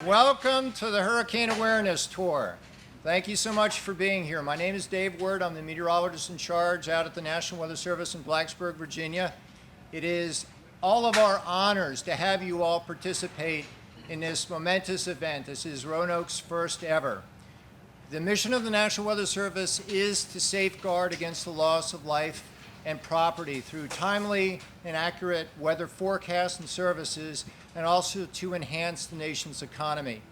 Welcome to the Hurricane Awareness Tour. Thank you so much for being here. My name is Dave Word. I'm the meteorologist in charge out at the National Weather Service in Blacksburg, Virginia. It is all of our honors to have you all participate in this momentous event. This is Roanoke's first ever. The mission of the National Weather Service is to safeguard against the loss of life and property through timely and accurate weather forecasts and services, and also to enhance the nation's economy.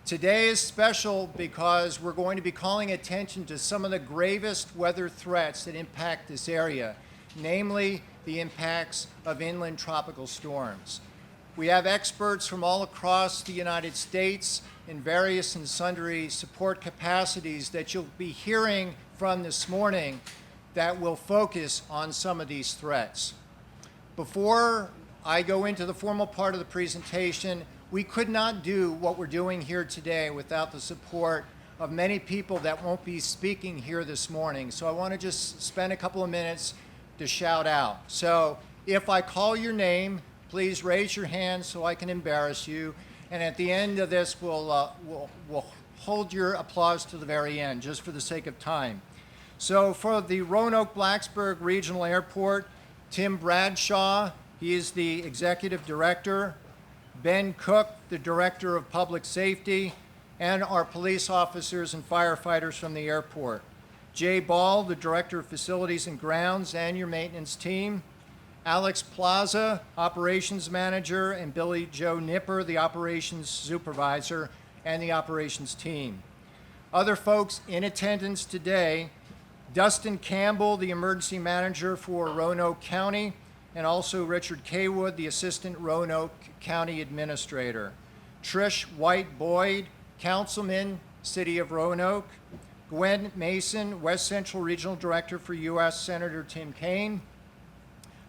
Today is special because we're going to be calling attention to some of the gravest weather threats that impact this area, namely the impacts of inland tropical storms. We have experts from all across the United States in various and sundry support capacities that you'll be hearing from this morning that will focus on some of these threats. Before I go into the formal part of the presentation, we could not do what we're doing here today without the support of many people that won't be speaking here this morning. So I want to just spend a couple of minutes to shout out. So if I call your name, please raise your hand so I can embarrass you. And at the end of this, we'll hold your applause to the very end, just for the sake of time. So for the Roanoke Blacksburg Regional Airport, Tim Bradshaw, he is the executive director. Ben Cook, the director of public safety, and our police officers and firefighters from the airport. Jay Ball, the director of facilities and grounds, and your maintenance team. Alex Plaza, operations manager, and Billy Joe Nipper, the operations supervisor, and the operations team. Other folks in attendance today: Dustin Campbell, the emergency manager for Roanoke County, and also Richard Kaywood, the assistant Roanoke County administrator. Trish White Boyd, councilman, City of Roanoke. Gwen Mason, West Central Regional Director for U.S. Senator Tim Kaine.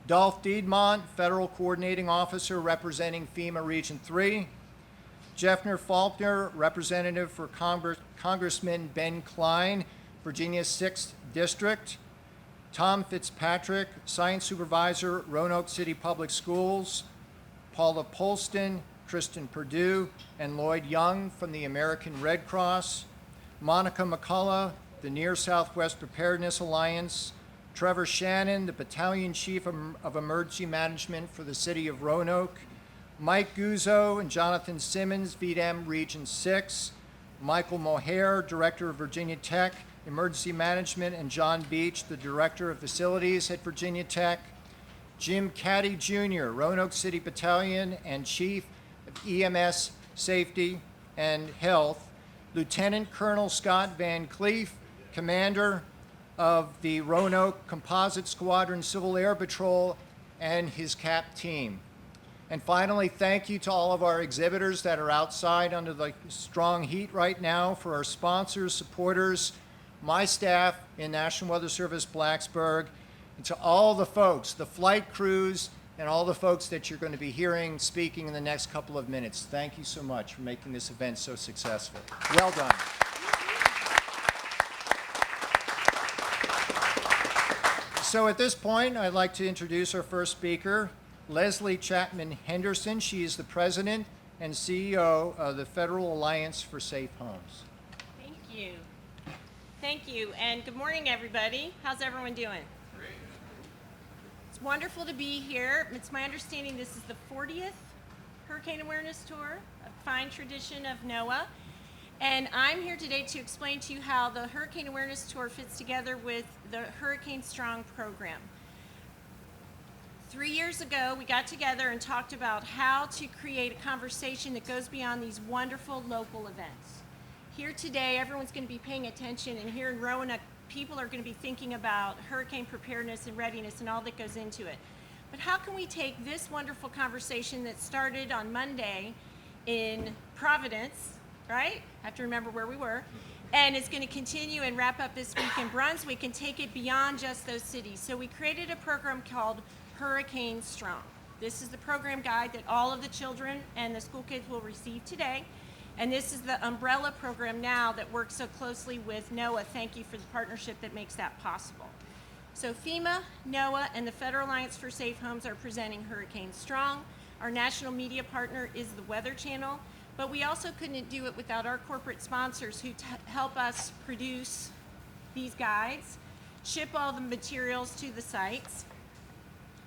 Dolph Diedmont, Federal Coordinating Officer representing FEMA Region 3. Jeffner Faulkner, representative for Congressman Ben Klein, Virginia's 6th District. Tom Fitzpatrick, Science Supervisor, Roanoke City Public Schools. Paula Polston, Kristen Perdue, and Lloyd Young from the American Red Cross. Monica McCullough, the Near Southwest Preparedness Alliance. Trevor Shannon, the Battalion Chief of Emergency Management for the City of Roanoke. Mike Guzzo and Jonathan Simmons, VDEM Region 6. Michael Mohair, Director of Virginia Tech Emergency Management, and John Beach, the Director of Facilities at Virginia Tech. Jim Caddy Jr., Roanoke City Battalion and Chief of EMS Safety and Health. Lieutenant Colonel Scott Van Cleef, Commander of the Roanoke Composite Squadron Civil Air Patrol, and his CAP team. And finally, thank you to all of our exhibitors that are outside under the strong heat right now, for our sponsors, supporters, my staff in National Weather Service Blacksburg, and to all the folks, the flight crews, and all the folks that you're going to be hearing speaking in the next couple of minutes. Thank you so much for making this event so successful. Well done. So at this point, I'd like to introduce our first speaker, Leslie Chapman Henderson. She is the president and CEO of the Federal Alliance for Safe Homes. Thank you. Thank you, and good morning, everybody. How's everyone doing? Great. It's wonderful to be here. It's my understanding this is the 40th Hurricane Awareness Tour, a fine tradition of NOAA. And I'm here today to explain to you how the Hurricane Awareness Tour fits together with the Hurricane Strong program. 3 years ago, we got together and talked about how to create a conversation that goes beyond these wonderful local events. Here today, everyone's going to be paying attention, and here in Roanoke, people are going to be thinking about hurricane preparedness and readiness and all that goes into it. But how can we take this wonderful conversation that started on Monday in Providence, right? I have to remember where we were. And it's going to continue and wrap up this week in Brunswick and take it beyond just those cities. So we created a program called Hurricane Strong. This is the program guide that all of the children and the school kids will receive today. And this is the umbrella program now that works so closely with NOAA. Thank you for the partnership that makes that possible. So FEMA, NOAA, and the Federal Alliance for Safe Homes are presenting Hurricane Strong. Our national media partner is the Weather Channel. But we also couldn't do it without our corporate sponsors who help us produce these guides, ship all the materials to the sites.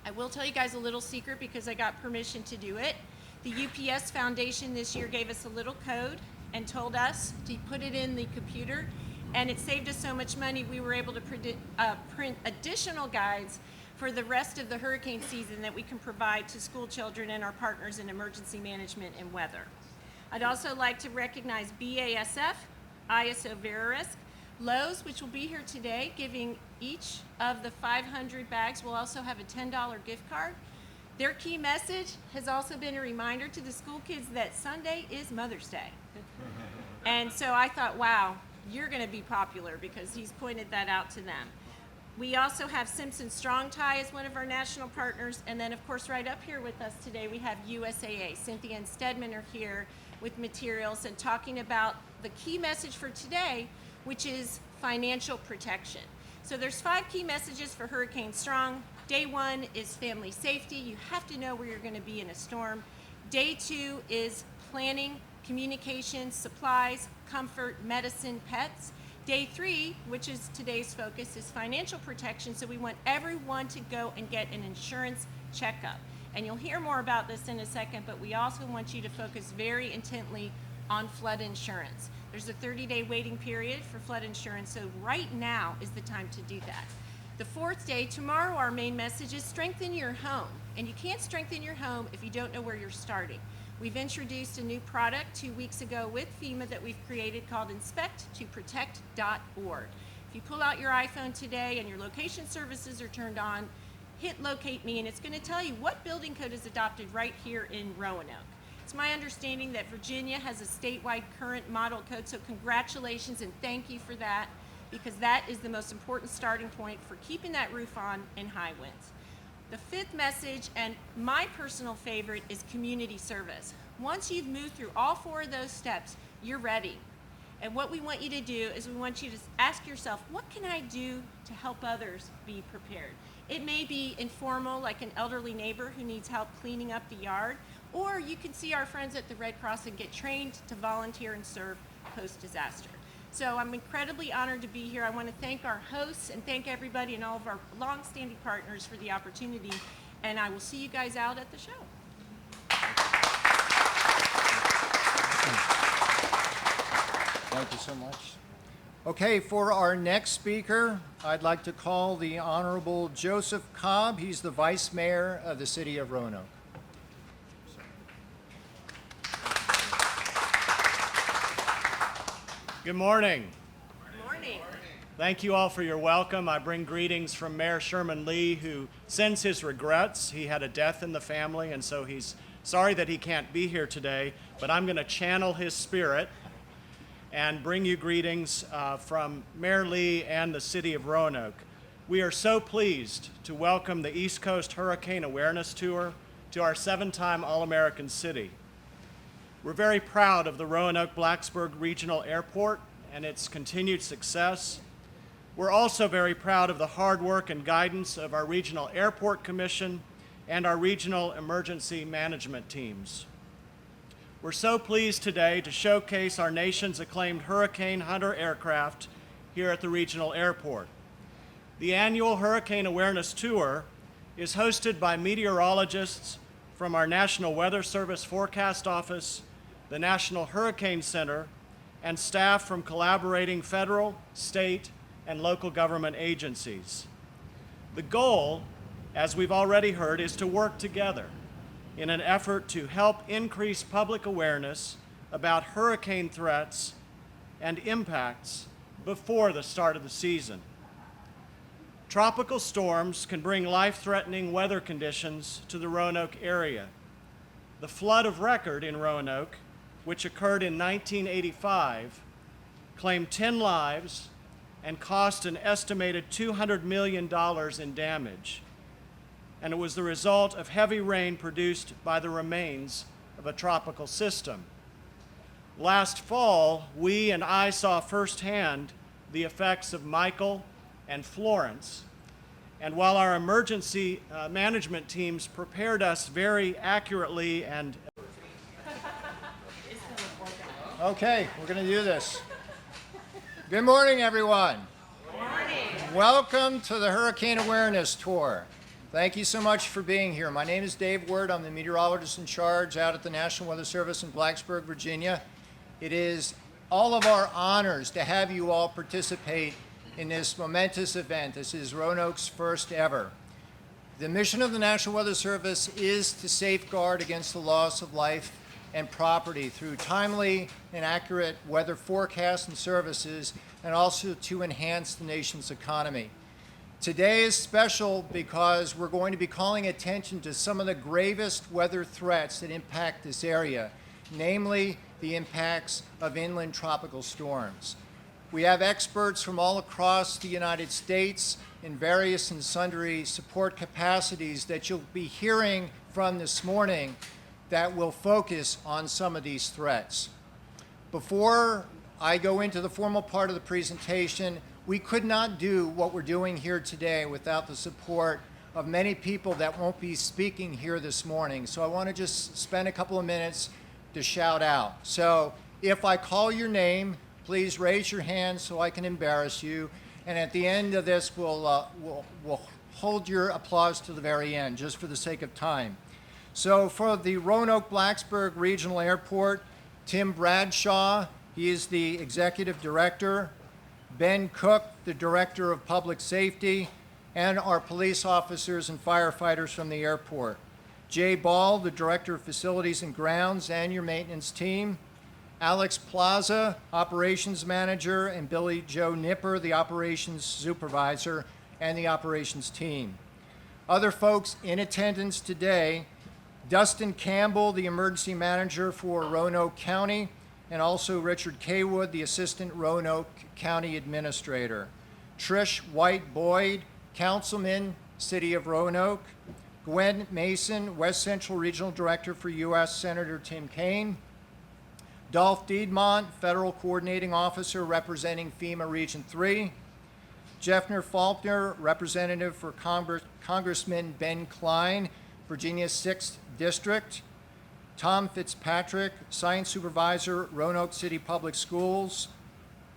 I will tell you guys a little secret because I got permission to do it. The UPS Foundation this year gave us a little code and told us to put it in the computer, and it saved us so much money we were able to print additional guides for the rest of the hurricane season that we can provide to school children and our partners in emergency management and weather. I'd also like to recognize BASF, ISO Verisk, Lowe's, which will be here today, giving each of the 500 bags. We'll also have a $10 gift card. Their key message has also been a reminder to the school kids that Sunday is Mother's Day. And so I thought, wow, you're going to be popular because he's pointed that out to them. We also have Simpson Strong Tie as one of our national partners. And then, of course, right up here with us today, we have USAA. Cynthia and Stedman are here with materials and talking about the key message for today, which is financial protection. So there's 5 key messages for Hurricane Strong. Day 1 is family safety. You have to know where you're going to be in a storm. Day 2 is planning, communication, supplies, comfort, medicine, pets. Day 3, which is today's focus, is financial protection. So we want everyone to go and get an insurance checkup. And you'll hear more about this in a second, but we also want you to focus very intently on flood insurance. There's a 30-day waiting period for flood insurance, so right now is the time to do that. The 4th day, tomorrow, our main message is strengthen your home. And you can't strengthen your home if you don't know where you're starting. We've introduced a new product 2 weeks ago with FEMA that we've created called inspecttoprotect.org. If you pull out your iPhone today and your location services are turned on, hit locate me and it's going to tell you what building code is adopted right here in Roanoke. It's my understanding that Virginia has a statewide current model code, so congratulations and thank you for that, because that is the most important starting point for keeping that roof on in high winds. The 5th message, and my personal favorite, is community service. Once you've moved through all 4 of those steps, you're ready. And what we want you to do is we want you to ask yourself, what can I do to help others be prepared? It may be informal, like an elderly neighbor who needs help cleaning up the yard, or you can see our friends at the Red Cross and get trained to volunteer and serve post-disaster. So I'm incredibly honored to be here. I want to thank our hosts and thank everybody and all of our long-standing partners for the opportunity, and I will see you guys out at the show. Thank you so much. Okay, for our next speaker, I'd like to call the Honorable Joseph Cobb. He's the Vice Mayor of the City of Roanoke. Good morning. Good morning. Thank you all for your welcome. I bring greetings from Mayor Sherman Lee, who sends his regrets. He had a death in the family, and so he's sorry that he can't be here today, but I'm going to channel his spirit and bring you greetings from Mayor Lee and the City of Roanoke. We are so pleased to welcome the East Coast Hurricane Awareness Tour to our 7-time All-American city. We're very proud of the Roanoke Blacksburg Regional Airport and its continued success. We're also very proud of the hard work and guidance of our Regional Airport Commission and our regional emergency management teams. We're so pleased today to showcase our nation's acclaimed Hurricane Hunter aircraft here at the Regional Airport. The annual Hurricane Awareness Tour is hosted by meteorologists from our National Weather Service Forecast Office, the National Hurricane Center, and staff from collaborating federal, state, and local government agencies. The goal, as we've already heard, is to work together in an effort to help increase public awareness about hurricane threats and impacts before the start of the season. Tropical storms can bring life-threatening weather conditions to the Roanoke area. The flood of record in Roanoke, which occurred in 1985, claimed 10 lives and cost an estimated $200 million in damage. And it was the result of heavy rain produced by the remains of a tropical system. Last fall, we and I saw firsthand the effects of Michael and Florence. And while our emergency management teams prepared us very accurately and Okay, we're going to do this. Good morning, everyone. Good morning. Welcome to the Hurricane Awareness Tour. Thank you so much for being here. My name is Dave Word. I'm the meteorologist in charge out at the National Weather Service in Blacksburg, Virginia. It is all of our honors to have you all participate in this momentous event. This is Roanoke's first ever. The mission of the National Weather Service is to safeguard against the loss of life and property through timely and accurate weather forecasts and services, and also to enhance the nation's economy. Today is special because we're going to be calling attention to some of the gravest weather threats that impact this area, namely the impacts of inland tropical storms. We have experts from all across the United States in various and sundry support capacities that you'll be hearing from this morning that will focus on some of these threats. Before I go into the formal part of the presentation, we could not do what we're doing here today without the support of many people that won't be speaking here this morning. So I want to just spend a couple of minutes to shout out. So if I call your name, please raise your hand so I can embarrass you. And at the end of this, we'll hold your applause to the very end, just for the sake of time. So for the Roanoke Blacksburg Regional Airport, Tim Bradshaw, he is the executive director. Ben Cook, the director of public safety, and our police officers and firefighters from the airport. Jay Ball, the director of facilities and grounds, and your maintenance team. Alex Plaza, operations manager, and Billy Joe Nipper, the operations supervisor, and the operations team. Other folks in attendance today: Dustin Campbell, the emergency manager for Roanoke County, and also Richard Kaywood, the assistant Roanoke County administrator. Trish White Boyd, councilman, city of Roanoke. Gwen Mason, West Central regional director for U.S. Senator Tim Kaine. Dolph Diedmont, federal coordinating officer representing FEMA Region 3. Jeffner Faulkner, representative for Congressman Ben Klein, Virginia's 6th District. Tom Fitzpatrick, science supervisor, Roanoke City Public Schools.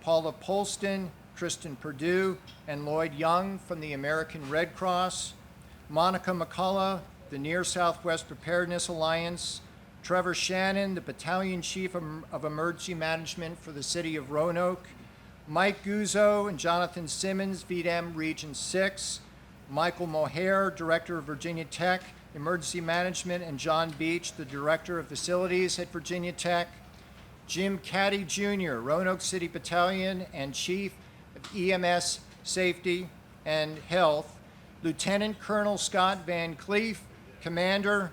Paula Polston, Kristen Perdue, and Lloyd Young from the American Red Cross. Monica McCullough, the Near Southwest Preparedness Alliance. Trevor Shannon, the battalion chief of emergency management for the city of Roanoke. Mike Guzzo and Jonathan Simmons, VDEM Region 6. Michael Mohair, director of Virginia Tech Emergency Management, and John Beach, the Director of Facilities at Virginia Tech. Jim Caddy Jr., Roanoke City Battalion and Chief of EMS Safety and Health. Lieutenant Colonel Scott Van Cleef, Commander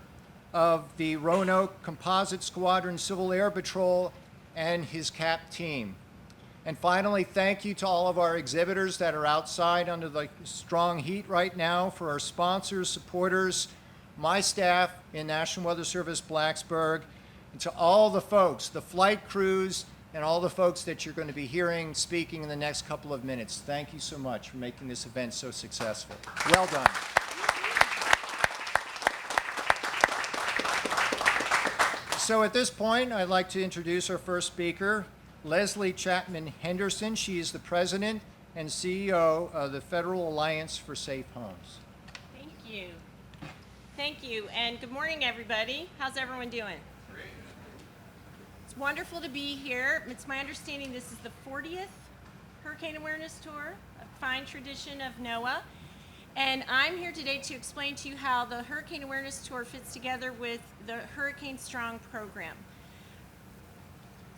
of the Roanoke Composite Squadron Civil Air Patrol, and his CAP team. And finally, thank you to all of our exhibitors that are outside under the strong heat right now, for our sponsors, supporters, my staff in National Weather Service Blacksburg, and to all the folks, the flight crews, and all the folks that you're going to be hearing speaking in the next couple of minutes. Thank you so much for making this event so successful. Well done. So at this point, I'd like to introduce our first speaker, Leslie Chapman Henderson. She is the president and CEO of the Federal Alliance for Safe Homes. Thank you. Thank you, and good morning, everybody. How's everyone doing? Great. It's wonderful to be here. It's my understanding this is the 40th Hurricane Awareness Tour, a fine tradition of NOAA. And I'm here today to explain to you how the Hurricane Awareness Tour fits together with the Hurricane Strong program.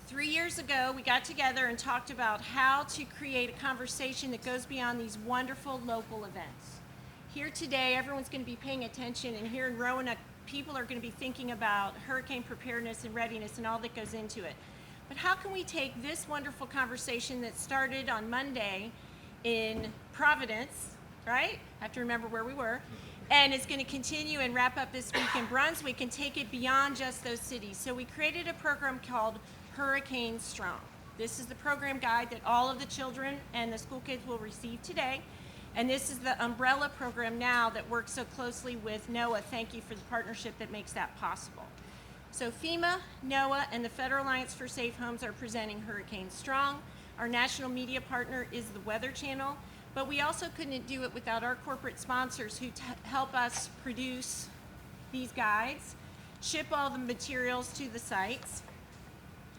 3 years ago, we got together and talked about how to create a conversation that goes beyond these wonderful local events. Here today, everyone's going to be paying attention, and here in Roanoke, people are going to be thinking about hurricane preparedness and readiness and all that goes into it. But how can we take this wonderful conversation that started on Monday in Providence, right? I have to remember where we were. And it's going to continue and wrap up this week in Brunswick and take it beyond just those cities. So we created a program called Hurricane Strong. This is the program guide that all of the children and the school kids will receive today. And this is the umbrella program now that works so closely with NOAA. Thank you for the partnership that makes that possible. So FEMA, NOAA, and the Federal Alliance for Safe Homes are presenting Hurricane Strong. Our national media partner is the Weather Channel, but we also couldn't do it without our corporate sponsors who help us produce these guides, ship all the materials to the sites.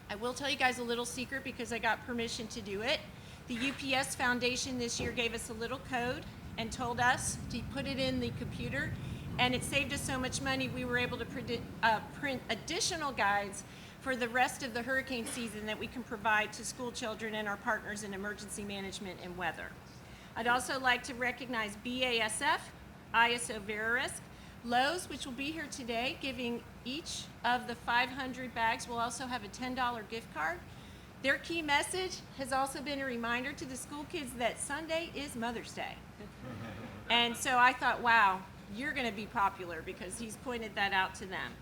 I will tell you guys a little secret because I got permission to do it. The UPS Foundation this year gave us a little code and told us to put it in the computer, and it saved us so much money we were able to print additional guides for the rest of the hurricane season that we can provide to school children and our partners in emergency management and weather. I'd also like to recognize BASF, ISO Verisk, Lowe's, which will be here today, giving each of the 500 bags. We'll also have a $10 gift card. Their key message has also been a reminder to the school kids that Sunday is Mother's Day. And so I thought, wow, you're going to be popular because he's pointed that out to them.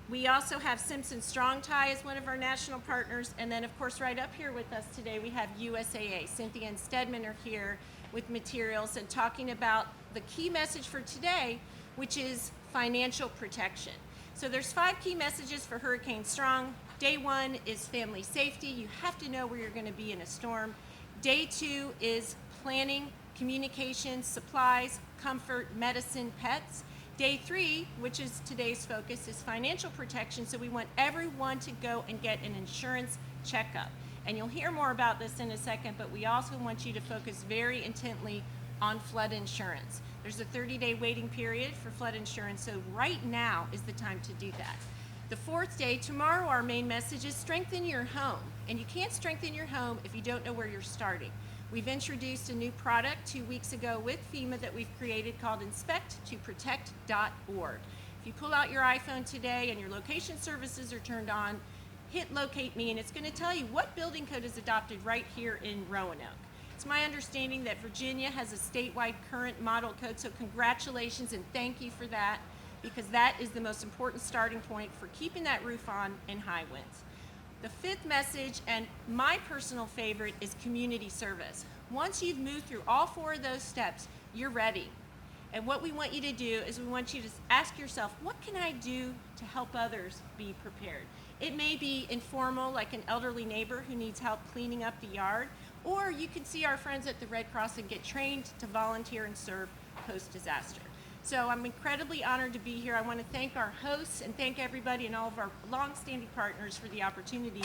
We also have Simpson Strong Tie as one of our national partners. And then, of course, right up here with us today, we have USAA. Cynthia and Stedman are here with materials and talking about the key message for today, which is financial protection. So there's 5 key messages for Hurricane Strong. Day 1 is family safety. You have to know where you're going to be in a storm. Day 2 is planning, communication, supplies, comfort, medicine, pets. Day 3, which is today's focus, is financial protection. So we want everyone to go and get an insurance checkup. And you'll hear more about this in a second, but we also want you to focus very intently on flood insurance. There's a 30-day waiting period for flood insurance, so right now is the time to do that. The 4th day, tomorrow, our main message is strengthen your home. And you can't strengthen your home if you don't know where you're starting. We've introduced a new product 2 weeks ago with FEMA that we've created called inspecttoprotect.org. If you pull out your iPhone today and your location services are turned on, hit locate me and it's going to tell you what building code is adopted right here in Roanoke. It's my understanding that Virginia has a statewide current model code, so congratulations and thank you for that, because that is the most important starting point for keeping that roof on in high winds. The 5th message, and my personal favorite, is community service. Once you've moved through all 4 of those steps, you're ready. And what we want you to do is we want you to ask yourself, what can I do to help others be prepared? It may be informal, like an elderly neighbor who needs help cleaning up the yard, or you can see our friends at the Red Cross and get trained to volunteer and serve post-disaster. So I'm incredibly honored to be here. I want to thank our hosts and thank everybody and all of our long-standing partners for the opportunity,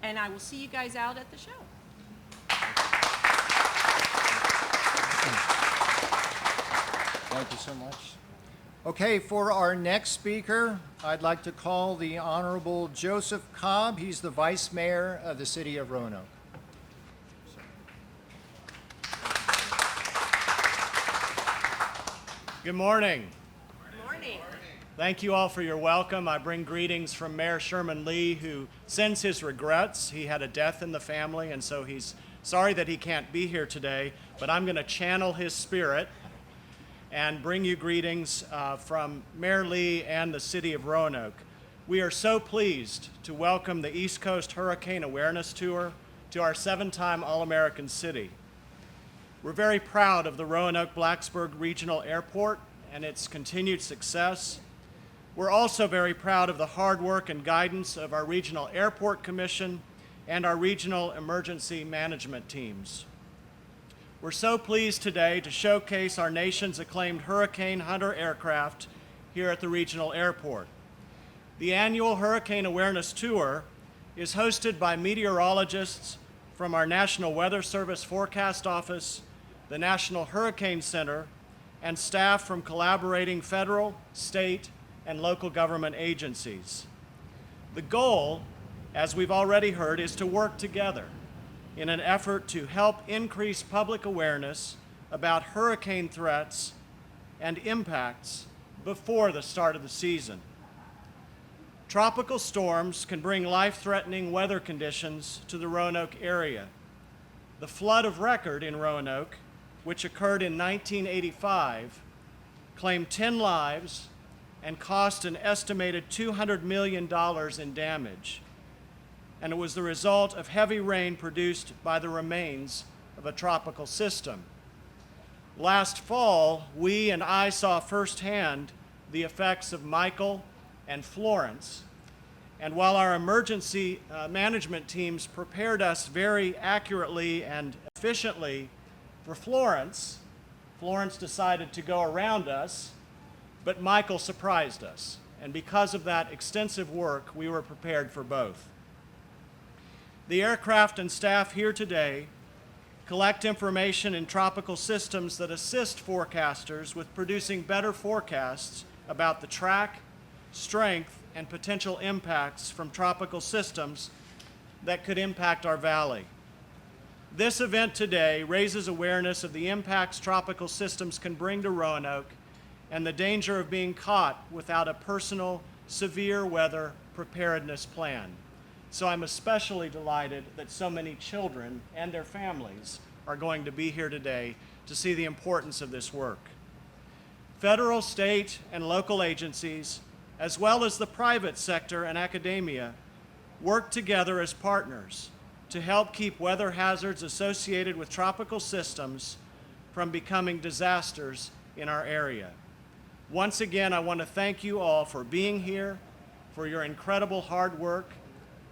and I will see you guys out at the show. Thank you so much. Okay, for our next speaker, I'd like to call the Honorable Joseph Cobb. He's the Vice Mayor of the City of Roanoke. Good morning. Good morning. Thank you all for your welcome. I bring greetings from Mayor Sherman Lee, who sends his regrets. He had a death in the family, and so he's sorry that he can't be here today, but I'm going to channel his spirit and bring you greetings from Mayor Lee and the City of Roanoke. We are so pleased to welcome the East Coast Hurricane Awareness Tour to our 7-time All-American city. We're very proud of the Roanoke Blacksburg Regional Airport and its continued success. We're also very proud of the hard work and guidance of our Regional Airport Commission and our regional emergency management teams. We're so pleased today to showcase our nation's acclaimed Hurricane Hunter aircraft here at the Regional Airport. The annual Hurricane Awareness Tour is hosted by meteorologists from our National Weather Service Forecast Office, the National Hurricane Center, and staff from collaborating federal, state, and local government agencies. The goal, as we've already heard, is to work together in an effort to help increase public awareness about hurricane threats and impacts before the start of the season. Tropical storms can bring life-threatening weather conditions to the Roanoke area. The flood of record in Roanoke, which occurred in 1985, claimed 10 lives and cost an estimated $200 million in damage. And it was the result of heavy rain produced by the remains of a tropical system. Last fall, we and I saw firsthand the effects of Michael and Florence, And while our emergency management teams prepared us very accurately and efficiently for Florence, Florence decided to go around us, but Michael surprised us. And because of that extensive work, we were prepared for both. The aircraft and staff here today collect information in tropical systems that assist forecasters with producing better forecasts about the track, strength, and potential impacts from tropical systems that could impact our valley. This event today raises awareness of the impacts tropical systems can bring to Roanoke and the danger of being caught without a personal, severe weather preparedness plan. So I'm especially delighted that so many children and their families are going to be here today to see the importance of this work. Federal, state, and local agencies, as well as the private sector and academia, work together as partners to help keep weather hazards associated with tropical systems from becoming disasters in our area. Once again, I want to thank you all for being here, for your incredible hard work,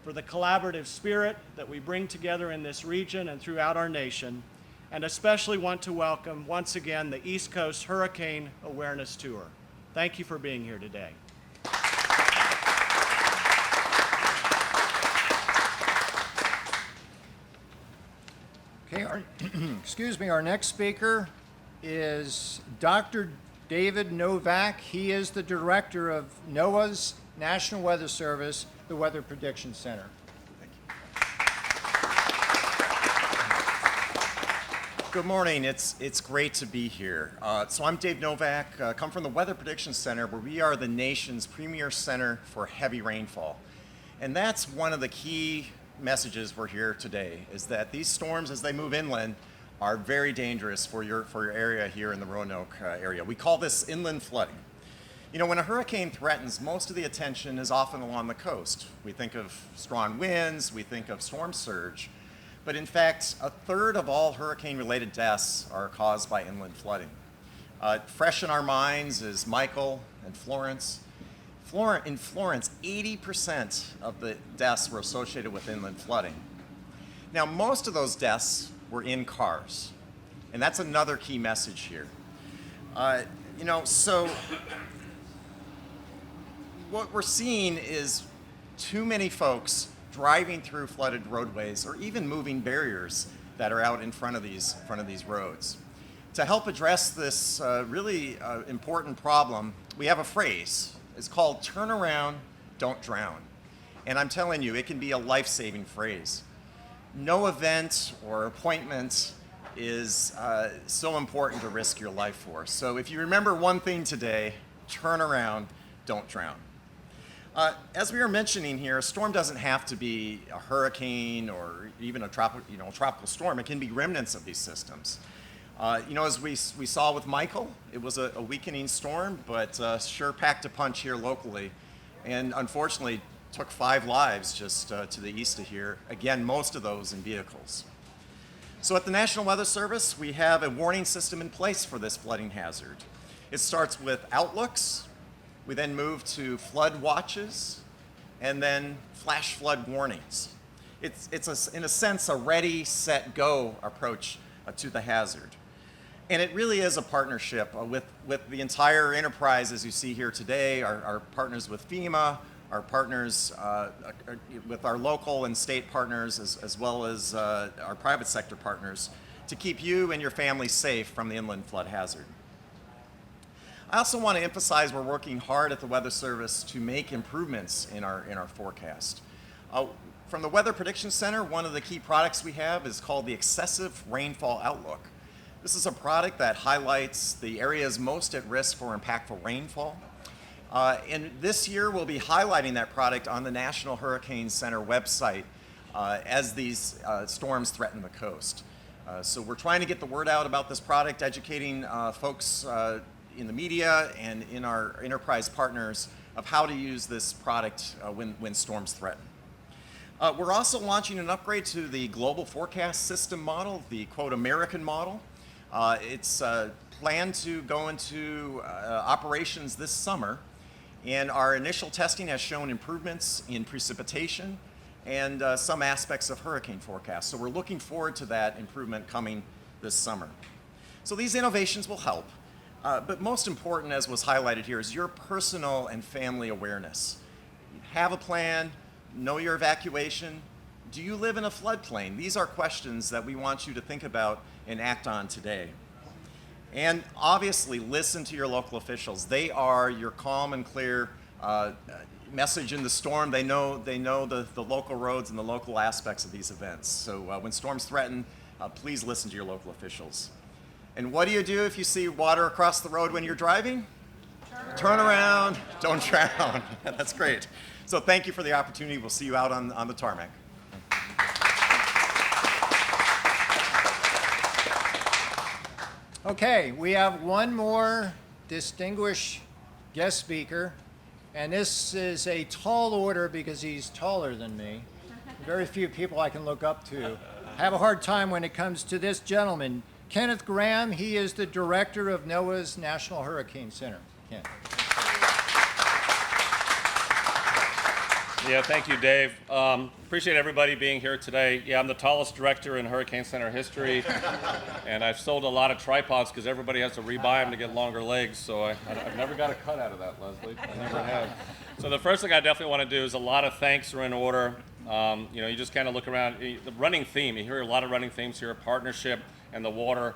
for the collaborative spirit that we bring together in this region and throughout our nation, and especially want to welcome once again the East Coast Hurricane Awareness Tour. Thank you for being here today. Okay, our next speaker is Dr. David Novak. He is the director of NOAA's National Weather Service, the Weather Prediction Center. Good morning. It's great to be here. So I'm Dave Novak, come from the Weather Prediction Center, where we are the nation's premier center for heavy rainfall. And that's one of the key messages we're here today, is that these storms, as they move inland, are very dangerous for your area here in the Roanoke area. We call this inland flooding. You know, when a hurricane threatens, most of the attention is often along the coast. We think of strong winds, we think of storm surge, but in fact, a third of all hurricane-related deaths are caused by inland flooding. Fresh in our minds is Michael and Florence. In Florence, 80% of the deaths were associated with inland flooding. Now, most of those deaths were in cars, and that's another key message here. So what we're seeing is too many folks driving through flooded roadways or even moving barriers that are out in front of these roads. To help address this really important problem, we have a phrase. It's called "turn around, don't drown." And I'm telling you, it can be a life-saving phrase. No event or appointment is so important to risk your life for. So if you remember one thing today, turn around, don't drown. As we were mentioning here, a storm doesn't have to be a hurricane or even a tropical storm. It can be remnants of these systems. As we saw with Michael, it was a weakening storm, but sure packed a punch here locally, and unfortunately took 5 lives just to the east of here. Again, most of those in vehicles. So at the National Weather Service, we have a warning system in place for this flooding hazard. It starts with outlooks. We then move to flood watches, and then flash flood warnings. It's in a sense, a ready, set, go approach to the hazard. And it really is a partnership with the entire enterprise, as you see here today, our partners with FEMA, our partners with our local and state partners, as well as our private sector partners, to keep you and your family safe from the inland flood hazard. I also want to emphasize we're working hard at the Weather Service to make improvements in our forecast. From the Weather Prediction Center, one of the key products we have is called the Excessive Rainfall Outlook. This is a product that highlights the areas most at risk for impactful rainfall. And this year we'll be highlighting that product on the National Hurricane Center website as these storms threaten the coast. So we're trying to get the word out about this product, educating folks in the media and in our enterprise partners of how to use this product when storms threaten. We're also launching an upgrade to the global forecast system model, the quote American model. It's planned to go into operations this summer, And our initial testing has shown improvements in precipitation and some aspects of hurricane forecast. So we're looking forward to that improvement coming this summer. So these innovations will help. But most important, as was highlighted here, is your personal and family awareness. Have a plan, know your evacuation. Do you live in a floodplain? These are questions that we want you to think about and act on today. And obviously, listen to your local officials. They are your calm and clear message in the storm. They know the local roads and the local aspects of these events. So when storms threaten, please listen to your local officials. And what do you do if you see water across the road when you're driving? Turn around, don't drown. That's great. So thank you for the opportunity. We'll see you out on the tarmac. Okay, we have one more distinguished guest speaker, and this is a tall order because he's taller than me. Very few people I can look up to. Have a hard time when it comes to this gentleman, Kenneth Graham. He is the director of NOAA's National Hurricane Center. Ken. Yeah, thank you, Dave. Appreciate everybody being here today. Yeah, I'm the tallest director in Hurricane Center history, and I've sold a lot of tripods because everybody has to rebuy them to get longer legs, so I've never got a cut out of that, Leslie. I never have. So the first thing I definitely want to do is a lot of thanks are in order. You just kind of look around. The running theme, you hear a lot of running themes here, partnership and the water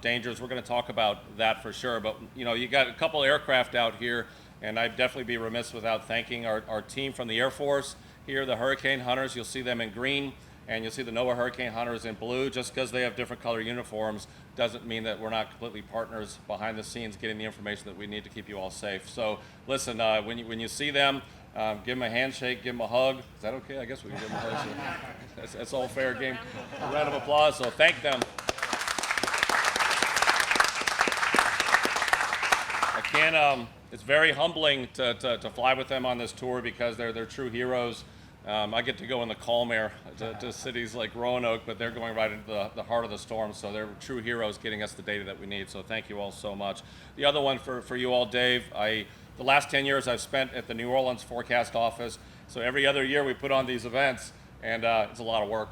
dangers. We're going to talk about that for sure, but you got a couple aircraft out here. And I'd definitely be remiss without thanking our team from the Air Force here, the Hurricane Hunters. You'll see them in green, and you'll see the NOAA Hurricane Hunters in blue. Just because they have different color uniforms doesn't mean that we're not completely partners behind the scenes getting the information that we need to keep you all safe. So listen, when you see them, give them a handshake, give them a hug. Is that okay? I guess we can give them a hug. That's all fair game. A round of applause, so thank them. It's very humbling to fly with them on this tour because they're true heroes. I get to go in the calm air to cities like Roanoke, but they're going right into the heart of the storm, so they're true heroes getting us the data that we need, so thank you all so much. The other one for you all, Dave, the last 10 years I've spent at the New Orleans Forecast Office, so every other year we put on these events, and it's a lot of work.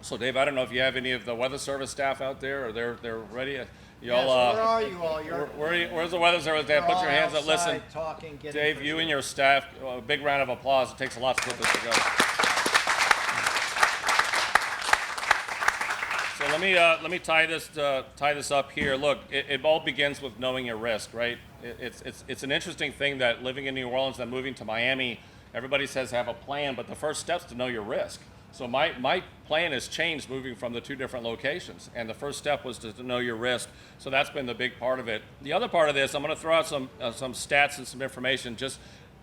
So Dave, I don't know if you have any of the Weather Service staff out there, or they're ready. Yes, where are you all? Where's the Weather Service? Dave, put your hands up. Listen, talking, Dave, you and your staff, a big round of applause. It takes a lot to put this together. So let me tie this up here. Look, it all begins with knowing your risk, right? It's an interesting thing that living in New Orleans and moving to Miami, everybody says have a plan, but the first step's to know your risk. So my plan has changed moving from the two different locations, and the first step was to know your risk. So that's been the big part of it. The other part of this, I'm going to throw out some stats and some information just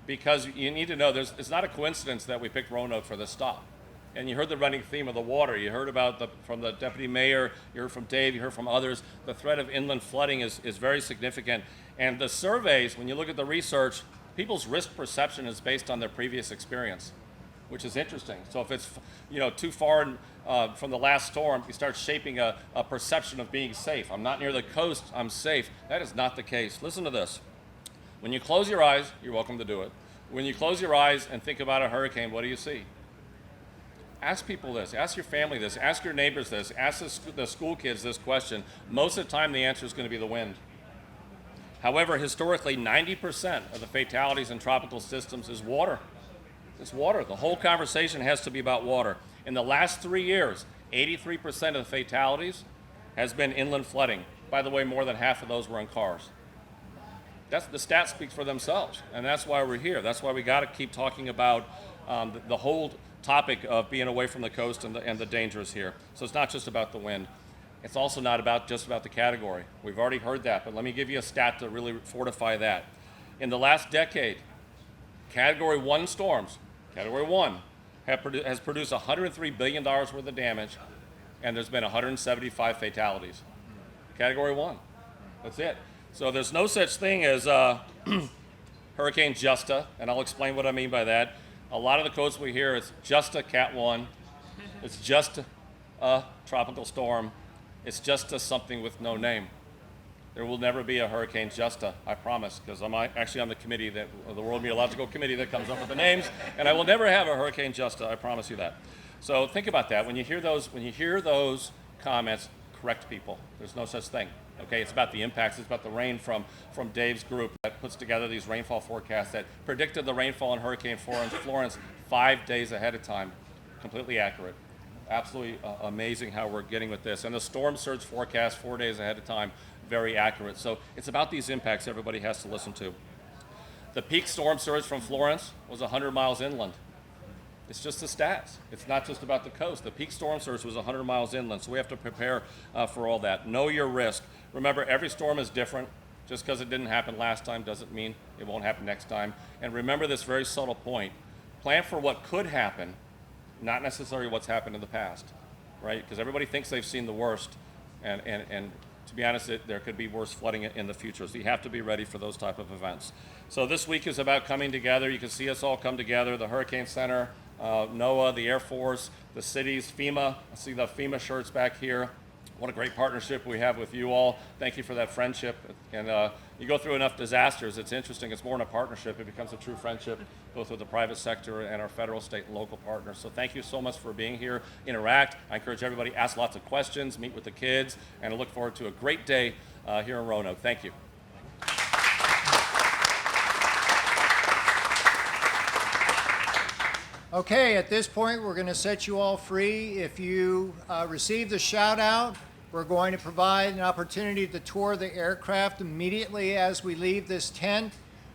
because you need to know it's not a coincidence that we picked Roanoke for this stop. And you heard the running theme of the water. You heard from the deputy mayor, you heard from Dave, you heard from others. The threat of inland flooding is very significant. And the surveys, when you look at the research, people's risk perception is based on their previous experience, which is interesting. So if it's too far from the last storm, you start shaping a perception of being safe. I'm not near the coast, I'm safe. That is not the case. Listen to this. When you close your eyes, you're welcome to do it. When you close your eyes and think about a hurricane, what do you see? Ask people this, ask your family this, ask your neighbors this, ask the school kids this question. Most of the time the answer is going to be the wind. However, historically, 90% of the fatalities in tropical systems is water. It's water. The whole conversation has to be about water. In the last 3 years, 83% of the fatalities has been inland flooding. By the way, more than half of those were in cars. The stats speak for themselves, and that's why we're here. That's why we got to keep talking about the whole topic of being away from the coast and the dangers here. So it's not just about the wind. It's also not just about the category. We've already heard that, but let me give you a stat to really fortify that. In the last decade, Category 1 storms, Category 1, has produced $103 billion worth of damage, and there's been 175 fatalities. Category 1. That's it. So there's no such thing as Hurricane Justa, and I'll explain what I mean by that. A lot of the quotes we hear, it's just a Cat 1, it's just a tropical storm, it's just a something with no name. There will never be a Hurricane Justa, I promise, because I'm actually on the committee, the World Meteorological Committee that comes up with the names, and I will never have a Hurricane Justa, I promise you that. So think about that. When you hear those comments, correct people. There's no such thing. Okay, it's about the impacts. It's about the rain from Dave's group that puts together these rainfall forecasts that predicted the rainfall in Hurricane Florence 5 days ahead of time. Completely accurate. Absolutely amazing how we're getting with this. And the storm surge forecast 4 days ahead of time, very accurate. So it's about these impacts everybody has to listen to. The peak storm surge from Florence was 100 miles inland. It's just the stats. It's not just about the coast. The peak storm surge was 100 miles inland, so we have to prepare for all that. Know your risk. Remember, every storm is different. Just because it didn't happen last time doesn't mean it won't happen next time. And remember this very subtle point. Plan for what could happen, not necessarily what's happened in the past, right? Because everybody thinks they've seen the worst, and to be honest, there could be worse flooding in the future. So you have to be ready for those type of events. So this week is about coming together. You can see us all come together, the Hurricane Center, NOAA, the Air Force, the cities, FEMA. I see the FEMA shirts back here. What a great partnership we have with you all. Thank you for that friendship. And you go through enough disasters, it's interesting. It's more than a partnership. It becomes a true friendship, both with the private sector and our federal, state, and local partners. So thank you so much for being here. Interact. I encourage everybody, ask lots of questions, meet with the kids, and I look forward to a great day here in Roanoke. Thank you. Okay, at this point, we're going to set you all free. If you receive the shout out, we're going to provide an opportunity to tour the aircraft immediately as we leave this tent.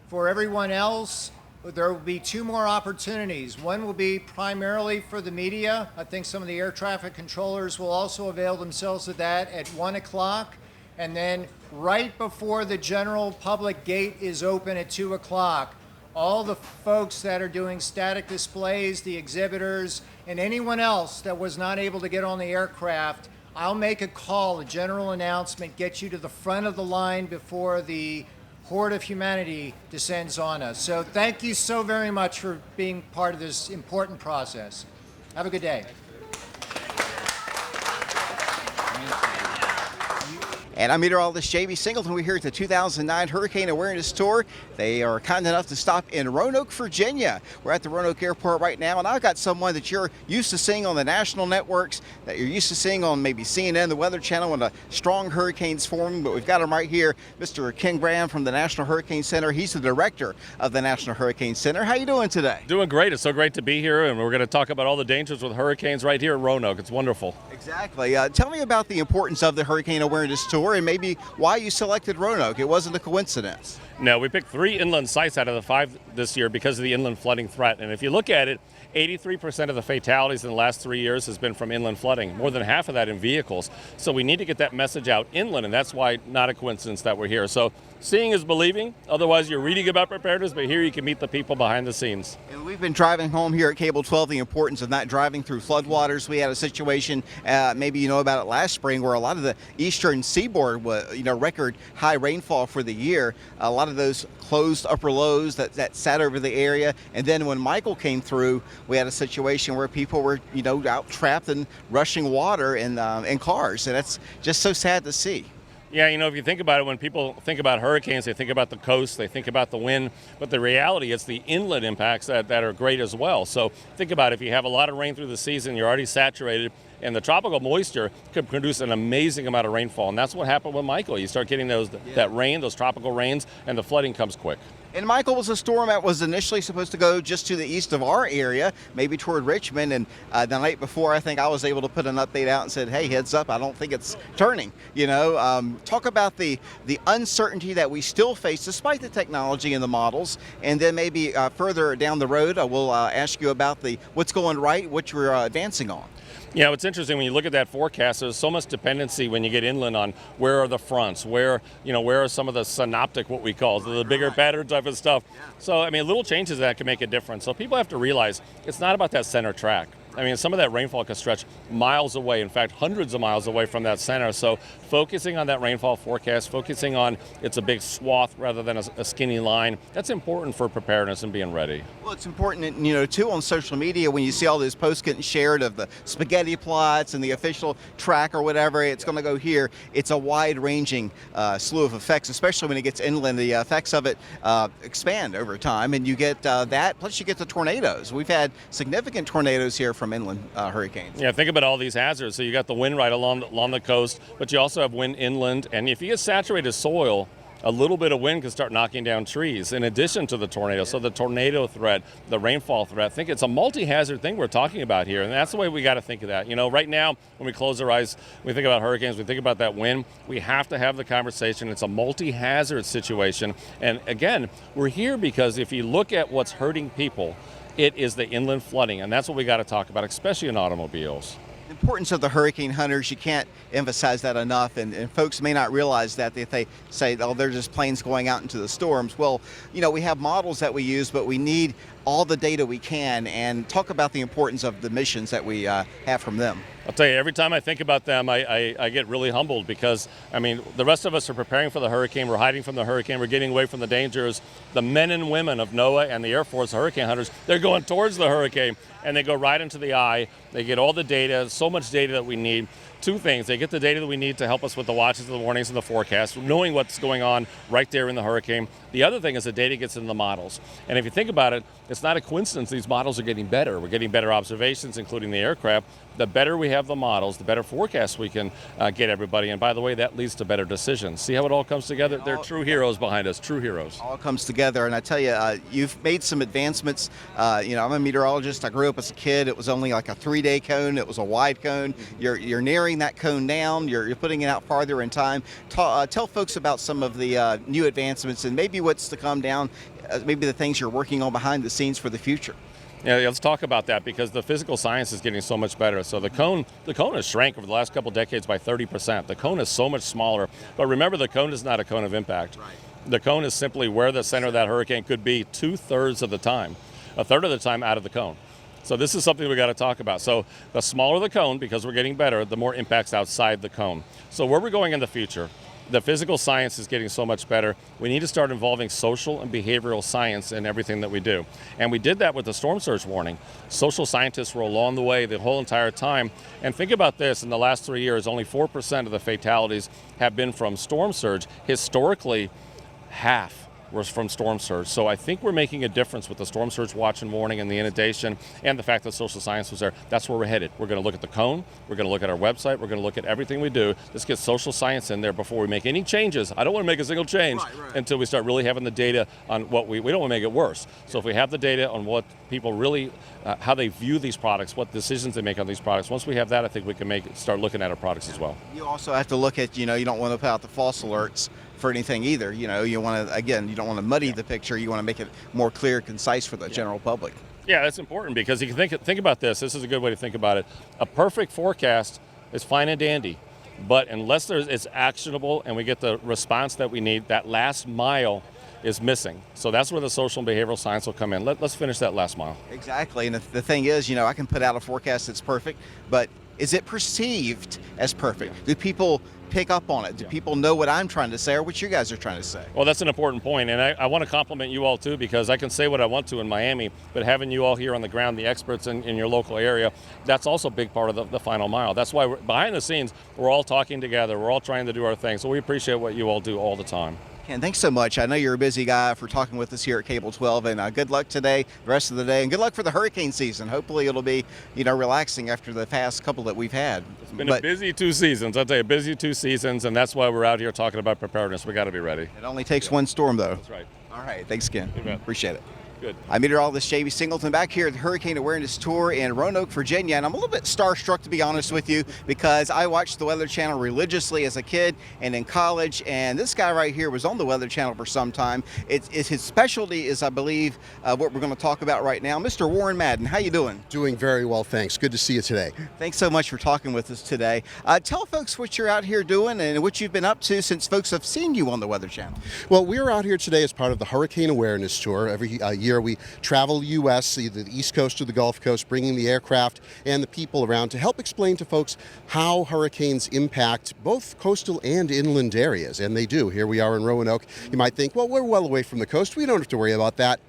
For everyone else, there will be 2 more opportunities. One will be primarily for the media. I think some of the air traffic controllers will also avail themselves of that at 1 o'clock. And then right before the general public gate is open at 2 o'clock, all the folks that are doing static displays, the exhibitors, and anyone else that was not able to get on the aircraft, I'll make a call, a general announcement, get you to the front of the line before the horde of humanity descends on us. So thank you so very much for being part of this important process. Have a good day. And I'm Meteorologist Jamey Singleton. We're here at the 2009 Hurricane Awareness Tour. They are kind enough to stop in Roanoke, Virginia. We're at the Roanoke Airport right now, and I've got someone that you're used to seeing on the national networks, that you're used to seeing on maybe CNN, the Weather Channel, when a strong hurricane's forming. But we've got him right here, Mr. Ken Graham from the National Hurricane Center. He's the director of the National Hurricane Center. How you doing today? Doing great. It's so great to be here, and we're going to talk about all the dangers with hurricanes right here at Roanoke. It's wonderful. Exactly. Tell me about the importance of the Hurricane Awareness Tour and maybe why you selected Roanoke. It wasn't a coincidence. No, we picked 3 inland sites out of the 5 this year because of the inland flooding threat. And if you look at it, 83% of the fatalities in the last 3 years has been from inland flooding, more than half of that in vehicles. So we need to get that message out inland, and that's why not a coincidence that we're here. So seeing is believing. Otherwise, you're reading about preparedness, but here you can meet the people behind the scenes. And we've been driving home here at Cable 12 the importance of not driving through floodwaters. We had a situation, maybe you know about it last spring, where a lot of the eastern seaboard was, record high rainfall for the year. A lot of those closed upper lows that sat over the area. And then when Michael came through, we had a situation where people were, out trapped and rushing water in cars. And that's just so sad to see. Yeah, if you think about it, when people think about hurricanes, they think about the coast, they think about the wind, but the reality is the inland impacts that are great as well. So think about it, if you have a lot of rain through the season, you're already saturated, and the tropical moisture could produce an amazing amount of rainfall, and that's what happened with Michael. You start getting that rain, those tropical rains, and the flooding comes quick. And Michael was a storm that was initially supposed to go just to the east of our area, maybe toward Richmond. And the night before, I think I was able to put an update out and said, hey, heads up, I don't think it's turning. Talk about the uncertainty that we still face despite the technology and the models. And then maybe further down the road, we'll ask you about what's going right, what you're advancing on. Yeah, it's interesting when you look at that forecast, there's so much dependency when you get inland on where are the fronts, where are some of the synoptic, what we call, the bigger pattern type of stuff. So, little changes that can make a difference. So people have to realize it's not about that center track. Some of that rainfall can stretch miles away, in fact, hundreds of miles away from that center. So focusing on that rainfall forecast, focusing on it's a big swath rather than a skinny line, that's important for preparedness and being ready. Well, it's important, too, on social media when you see all those posts getting shared of the spaghetti spaghetti plots and the official track or whatever. It's going to go here. It's a wide-ranging slew of effects, especially when it gets inland. The effects of it expand over time, and you get that. Plus, you get the tornadoes. We've had significant tornadoes here from inland hurricanes. Yeah, think about all these hazards. So you got the wind right along the coast, but you also have wind inland. And if you get saturated soil, a little bit of wind can start knocking down trees in addition to the tornado. So the tornado threat, the rainfall threat, I think it's a multi-hazard thing we're talking about here. And that's the way we got to think of that. You know, right now, when we close our eyes, we think about hurricanes, we think about that wind. We have to have the conversation. It's a multi-hazard situation. And again, we're here because if you look at what's hurting people, it is the inland flooding. And that's what we got to talk about, especially in automobiles. The importance of the hurricane hunters, you can't emphasize that enough, and folks may not realize that if they say, oh, they're just planes going out into the storms. Well, you know, we have models that we use, but we need all the data we can, and talk about the importance of the missions that we have from them. I'll tell you, every time I think about them, I get really humbled because, I mean, the rest of us are preparing for the hurricane. We're hiding from the hurricane. We're getting away from the dangers. The men and women of NOAA and the Air Force hurricane hunters, they're going towards the hurricane, and they go right into the eye. They get all the data, so much data that we need. Two things. They get the data that we need to help us with the watches, the warnings, and the forecast, knowing what's going on right there in the hurricane. The other thing is the data gets into the models. And if you think about it, it's not a coincidence these models are getting better. We're getting better observations, including the aircraft. The better we have the models, the better forecasts we can get everybody. And by the way, that leads to better decisions. See how it all comes together? They're true heroes behind us, true heroes. All comes together, and I tell you, you've made some advancements. You know, I'm a meteorologist. I grew up as a kid. It was only like a 3-day cone. It was a wide cone. You're nearing that cone down. You're putting it out farther in time. Tell folks about some of the new advancements and maybe what's to come down, maybe the things you're working on behind the scenes for the future. Yeah, let's talk about that because the physical science is getting so much better. So the cone has shrank over the last couple decades by 30%. The cone is so much smaller. But remember, the cone is not a cone of impact. Right. The cone is simply where the center of that hurricane could be 2/3 of the time, a third of the time out of the cone. So this is something we got to talk about. So the smaller the cone, because we're getting better, the more impacts outside the cone. So where we're going in the future, the physical science is getting so much better. We need to start involving social and behavioral science in everything that we do. And we did that with the storm surge warning. Social scientists were along the way the whole entire time. And think about this, in the last 3 years, only 4% of the fatalities have been from storm surge. Historically, half was from storm surge. So I think we're making a difference with the storm surge watch and warning and the inundation and the fact that social science was there. That's where we're headed. We're going to look at the cone. We're going to look at our website. We're going to look at everything we do. Let's get social science in there before we make any changes. I don't want to make a single change until we start really having the data on what we don't want to make it worse. So if we have the data on what people really, how they view these products, what decisions they make on these products, once we have that, I think we can start looking at our products as well. You also have to look at, you don't want to put out the false alerts for anything either. You want to, again, you don't want to muddy the picture. You want to make it more clear, concise for the general public. Yeah, that's important because you can think about this. This is a good way to think about it. A perfect forecast is fine and dandy, but unless it's actionable and we get the response that we need, that last mile is missing. So that's where the social and behavioral science will come in. Let's finish that last mile. Exactly. And the thing is, I can put out a forecast that's perfect, but is it perceived as perfect? Do people pick up on it? Do people know what I'm trying to say or what you guys are trying to say? Well, that's an important point, and I want to compliment you all too, because I can say what I want to in Miami, but having you all here on the ground, the experts in your local area, that's also a big part of the final mile. That's why behind the scenes, we're all talking together. We're all trying to do our thing, so we appreciate what you all do all the time. Ken, thanks so much. I know you're a busy guy for talking with us here at Cable 12, and good luck today, the rest of the day, and good luck for the hurricane season. Hopefully it'll be, relaxing after the past couple that we've had. It's been a busy 2 seasons. I'll tell you, busy 2 seasons, and that's why we're out here talking about preparedness. We got to be ready. It only takes one storm, though. That's right. All right. Thanks, Ken. You bet. Appreciate it. Good. I'm Meteorologist Jamey Singleton back here at the Hurricane Awareness Tour in Roanoke, Virginia, and I'm a little bit starstruck, to be honest with you, because I watched the Weather Channel religiously as a kid and in college, and this guy right here was on the Weather Channel for some time. His specialty is, I believe, what we're going to talk about right now. Mr. Warren Madden, how you doing? Doing very well, thanks. Good to see you today. Thanks so much for talking with us today. Tell folks what you're out here doing and what you've been up to since folks have seen you on the Weather Channel. Well, we're out here today as part of the Hurricane Awareness Tour. Every year we travel U.S., either the East Coast or the Gulf Coast, bringing the aircraft and the people around to help explain to folks how hurricanes impact both coastal and inland areas, and they do. Here we are in Roanoke. You might think, well, we're well away from the coast. We don't have to worry about that.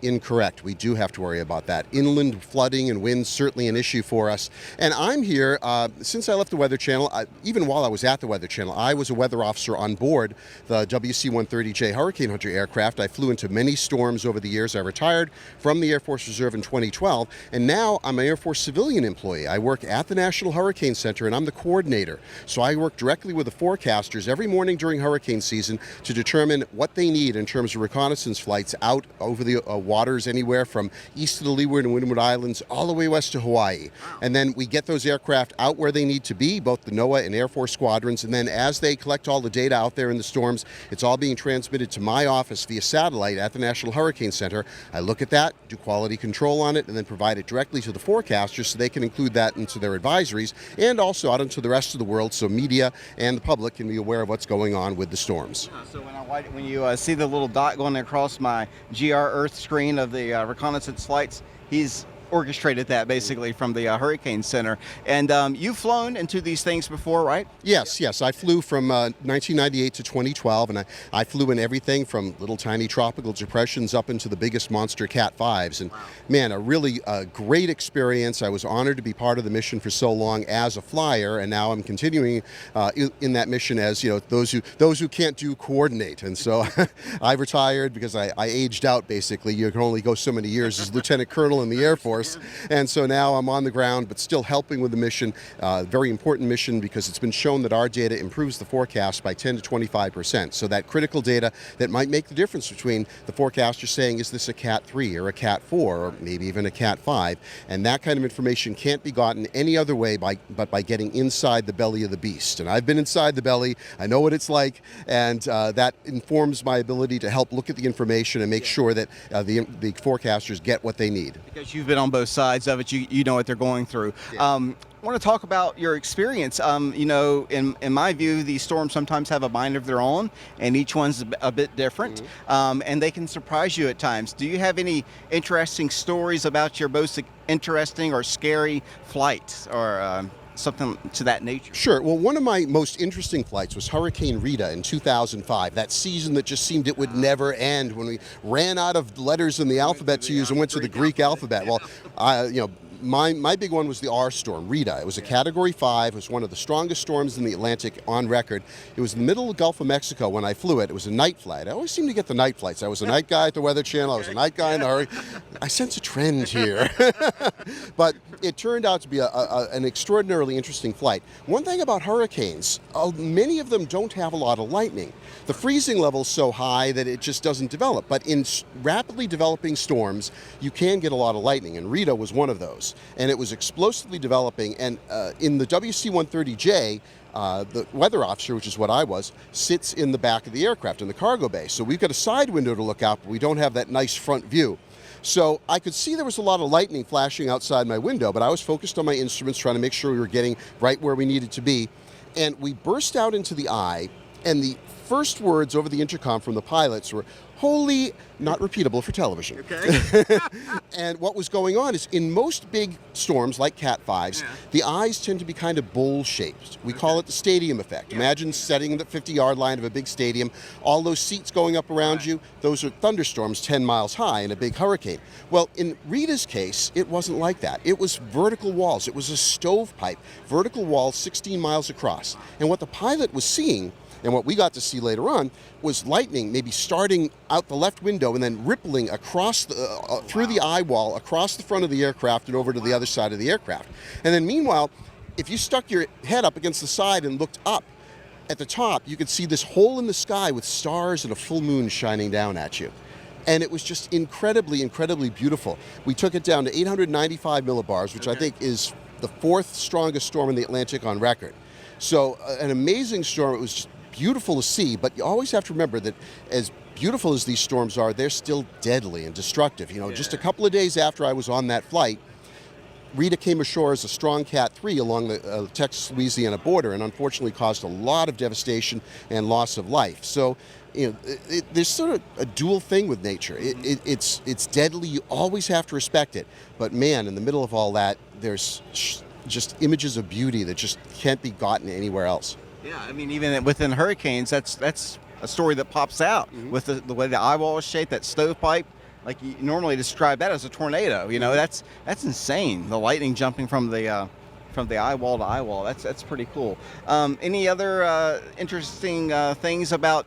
Incorrect. We do have to worry about that. Inland flooding and winds certainly an issue for us. And I'm here since I left the Weather Channel. Even while I was at the Weather Channel, I was a weather officer on board the WC-130J Hurricane Hunter aircraft. I flew into many storms over the years. I retired from the Air Force Reserve in 2012, and now I'm an Air Force civilian employee. I work at the National Hurricane Center, and I'm the coordinator. So I work directly with the forecasters every morning during hurricane season to determine what they need in terms of reconnaissance flights out over the waters anywhere from east to the Leeward and Windward Islands all the way west to Hawaii. And then we get those aircraft out where they need to be, both the NOAA and Air Force squadrons, and then as they collect all the data out there in the storms, it's all being transmitted to my office via satellite at the National Hurricane Center. I look at that, do quality control on it, and then provide it directly to the forecasters so they can include that into their advisories and also out into the rest of the world so media and the public can be aware of what's going on with the storms. So when you see the little dot going across my GR Earth screen of the reconnaissance flights, he's orchestrated that basically from the Hurricane Center. And you've flown into these things before, right? Yes. I flew from 1998 to 2012, and I flew in everything from little tiny tropical depressions up into the biggest monster Cat 5s. And man, a really great experience. I was honored to be part of the mission for so long as a flyer, and now I'm continuing in that mission as those who can't do coordinate. And so I retired because I aged out. Basically, you can only go so many years as lieutenant colonel in the Air Force. And so now I'm on the ground, but still helping with the mission. Very important mission because it's been shown that our data improves the forecast by 10 to 25%. So that critical data that might make the difference between the forecaster saying, is this a Cat 3 or a Cat 4 or maybe even a Cat 5? And that kind of information can't be gotten any other way but by getting inside the belly of the beast. And I've been inside the belly. I know what it's like. And that informs my ability to help look at the information and make sure that the forecasters get what they need. Because you've been on both sides of it, you know what they're going through. I want to talk about your experience. In my view, these storms sometimes have a mind of their own, and each one's a bit different, and they can surprise you at times. Do you have any interesting stories about your most interesting or scary flight or something to that nature? Sure. Well, one of my most interesting flights was Hurricane Rita in 2005, that season that just seemed it would never end when we ran out of letters in the alphabet to use and went to the Greek alphabet. Well, my big one was the R storm, Rita. It was a Category 5. It was one of the strongest storms in the Atlantic on record. It was in the middle of the Gulf of Mexico when I flew it. It was a night flight. I always seem to get the night flights. I was a night guy at the Weather Channel. I was a night guy in the Hurricane. I sense a trend here. But it turned out to be an extraordinarily interesting flight. One thing about hurricanes, many of them don't have a lot of lightning. The freezing level is so high that it just doesn't develop. But in rapidly developing storms, you can get a lot of lightning, and Rita was one of those. And it was explosively developing, and in the WC-130J, the weather officer, which is what I was, sits in the back of the aircraft in the cargo bay. So we've got a side window to look out, but we don't have that nice front view. So I could see there was a lot of lightning flashing outside my window, but I was focused on my instruments, trying to make sure we were getting right where we needed to be. And we burst out into the eye, and the first words over the intercom from the pilots were, "Holy," not repeatable for television. Okay. And what was going on is in most big storms like Cat 5s, the eyes tend to be kind of bowl-shaped. We call it the stadium effect. Imagine setting the 50-yard line of a big stadium, all those seats going up around you, those are thunderstorms 10 miles high in a big hurricane. Well, in Rita's case, it wasn't like that. It was vertical walls. It was a stovepipe, vertical walls 16 miles across. And what the pilot was seeing, and what we got to see later on, was lightning maybe starting out the left window and then rippling across through the eye wall, across the front of the aircraft and over to the other side of the aircraft. And then meanwhile, if you stuck your head up against the side and looked up at the top, you could see this hole in the sky with stars and a full moon shining down at you. And it was just incredibly, incredibly beautiful. We took it down to 895 millibars, which I think is the fourth strongest storm in the Atlantic on record. So an amazing storm. It was just beautiful to see, but you always have to remember that as beautiful as these storms are, they're still deadly and destructive. Just a couple of days after I was on that flight, Rita came ashore as a strong Cat 3 along the Texas-Louisiana border and unfortunately caused a lot of devastation and loss of life. So, there's sort of a dual thing with nature. It's deadly. You always have to respect it. But man, in the middle of all that, there's just images of beauty that just can't be gotten anywhere else. Yeah, I mean, even within hurricanes, that's a story that pops out with the way the eye wall is shaped, that stovepipe. like you normally describe that as a tornado. You know, that's insane. The lightning jumping from the eye wall to eye wall. That's pretty cool. Any other interesting things about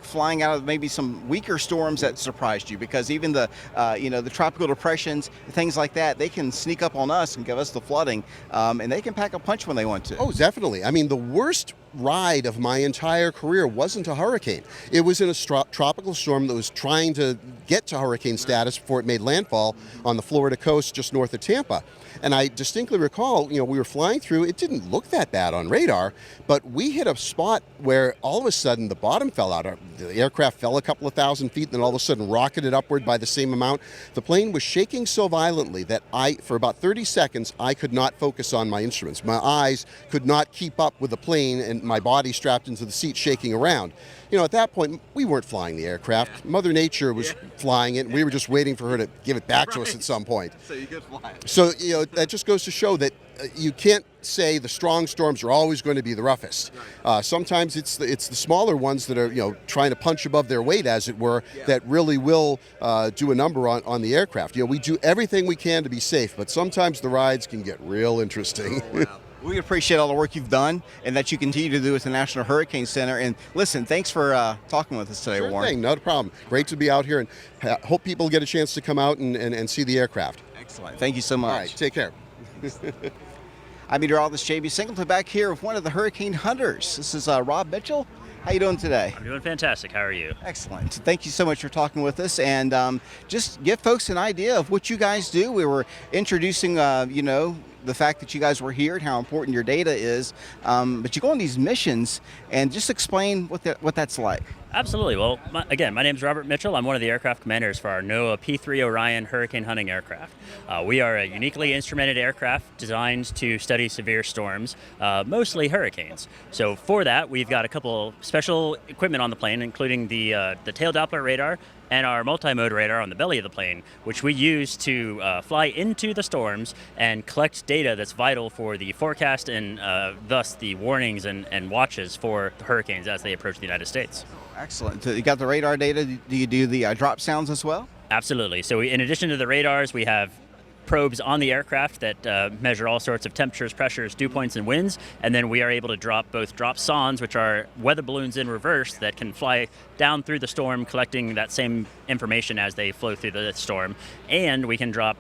flying out of maybe some weaker storms that surprised you? Because even the the tropical depressions, things like that, they can sneak up on us and give us the flooding, and they can pack a punch when they want to. Oh, definitely. I mean, the worst ride of my entire career wasn't a hurricane. It was in a tropical storm that was trying to get to hurricane status before it made landfall on the Florida coast just north of Tampa. And I distinctly recall, we were flying through, it didn't look that bad on radar, but we hit a spot where all of a sudden the bottom fell out. The aircraft fell a couple of thousand feet and then all of a sudden rocketed upward by the same amount. The plane was shaking so violently that for about 30 seconds, I could not focus on my instruments. My eyes could not keep up with the plane and my body strapped into the seat shaking around. At that point, we weren't flying the aircraft. Mother Nature was flying it, and we were just waiting for her to give it back to us at some point. So you could fly it. So, that just goes to show that you can't say the strong storms are always going to be the roughest. Sometimes it's the smaller ones that are, trying to punch above their weight, as it were, that really will do a number on the aircraft. We do everything we can to be safe, but sometimes the rides can get real interesting. Oh, wow. We appreciate all the work you've done and that you continue to do with the National Hurricane Center. And listen, thanks for talking with us today, Sure Warren. thing, not a problem. Great to be out here, and hope people get a chance to come out and see the aircraft. Excellent. Thank you so much. All right, take care. I'm Meteorologist Jamey Singleton back here with one of the Hurricane Hunters. This is Rob Mitchell. How you doing today? I'm doing fantastic. How are you? Excellent. Thank you so much for talking with us, and just give folks an idea of what you guys do. We were introducing, the fact that you guys were here and how important your data is, but you go on these missions, and just explain what that's like. Absolutely. Well, my name is Robert Mitchell. I'm one of the aircraft commanders for our NOAA P3 Orion hurricane hunting aircraft. We are a uniquely instrumented aircraft designed to study severe storms, mostly hurricanes. So for that, we've got a couple special equipment on the plane, including the tail Doppler radar and our multi-mode radar on the belly of the plane, which we use to fly into the storms and collect data that's vital for the forecast and thus the warnings and watches for hurricanes as they approach the United States. Excellent. So you got the radar data. Do you do the drop sounds as well? Absolutely. So in addition to the radars, we have probes on the aircraft that measure all sorts of temperatures, pressures, dew points, and winds, and then we are able to drop sondes, which are weather balloons in reverse that can fly down through the storm, collecting that same information as they flow through the storm, and we can drop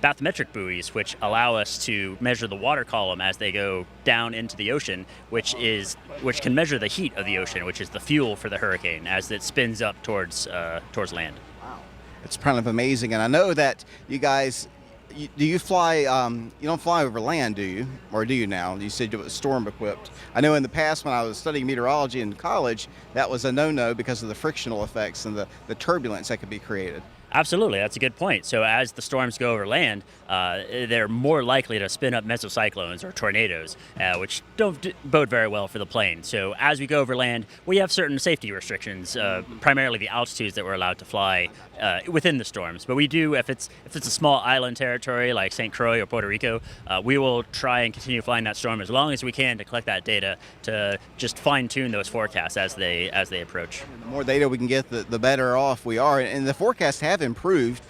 bathymetric buoys, which allow us to measure the water column as they go down into the ocean, which can measure the heat of the ocean, which is the fuel for the hurricane as it spins up towards land. Wow, it's kind of amazing, and I know that you guys. Do you fly, you don't fly over land, do you? Or do you now? You said it was storm equipped. I know in the past when I was studying meteorology in college, that was a no-no because of the frictional effects and the turbulence that could be created. Absolutely, that's a good point. So as the storms go over land, they're more likely to spin up mesocyclones or tornadoes, which don't bode very well for the plane. So as we go over land, we have certain safety restrictions, primarily the altitudes that we're allowed to fly within the storms. But we do, if it's a small island territory like St. Croix or Puerto Rico, we will try and continue flying that storm as long as we can to collect that data to just fine-tune those forecasts as they approach. The more data we can get, the better off we are. And the forecasts have improved.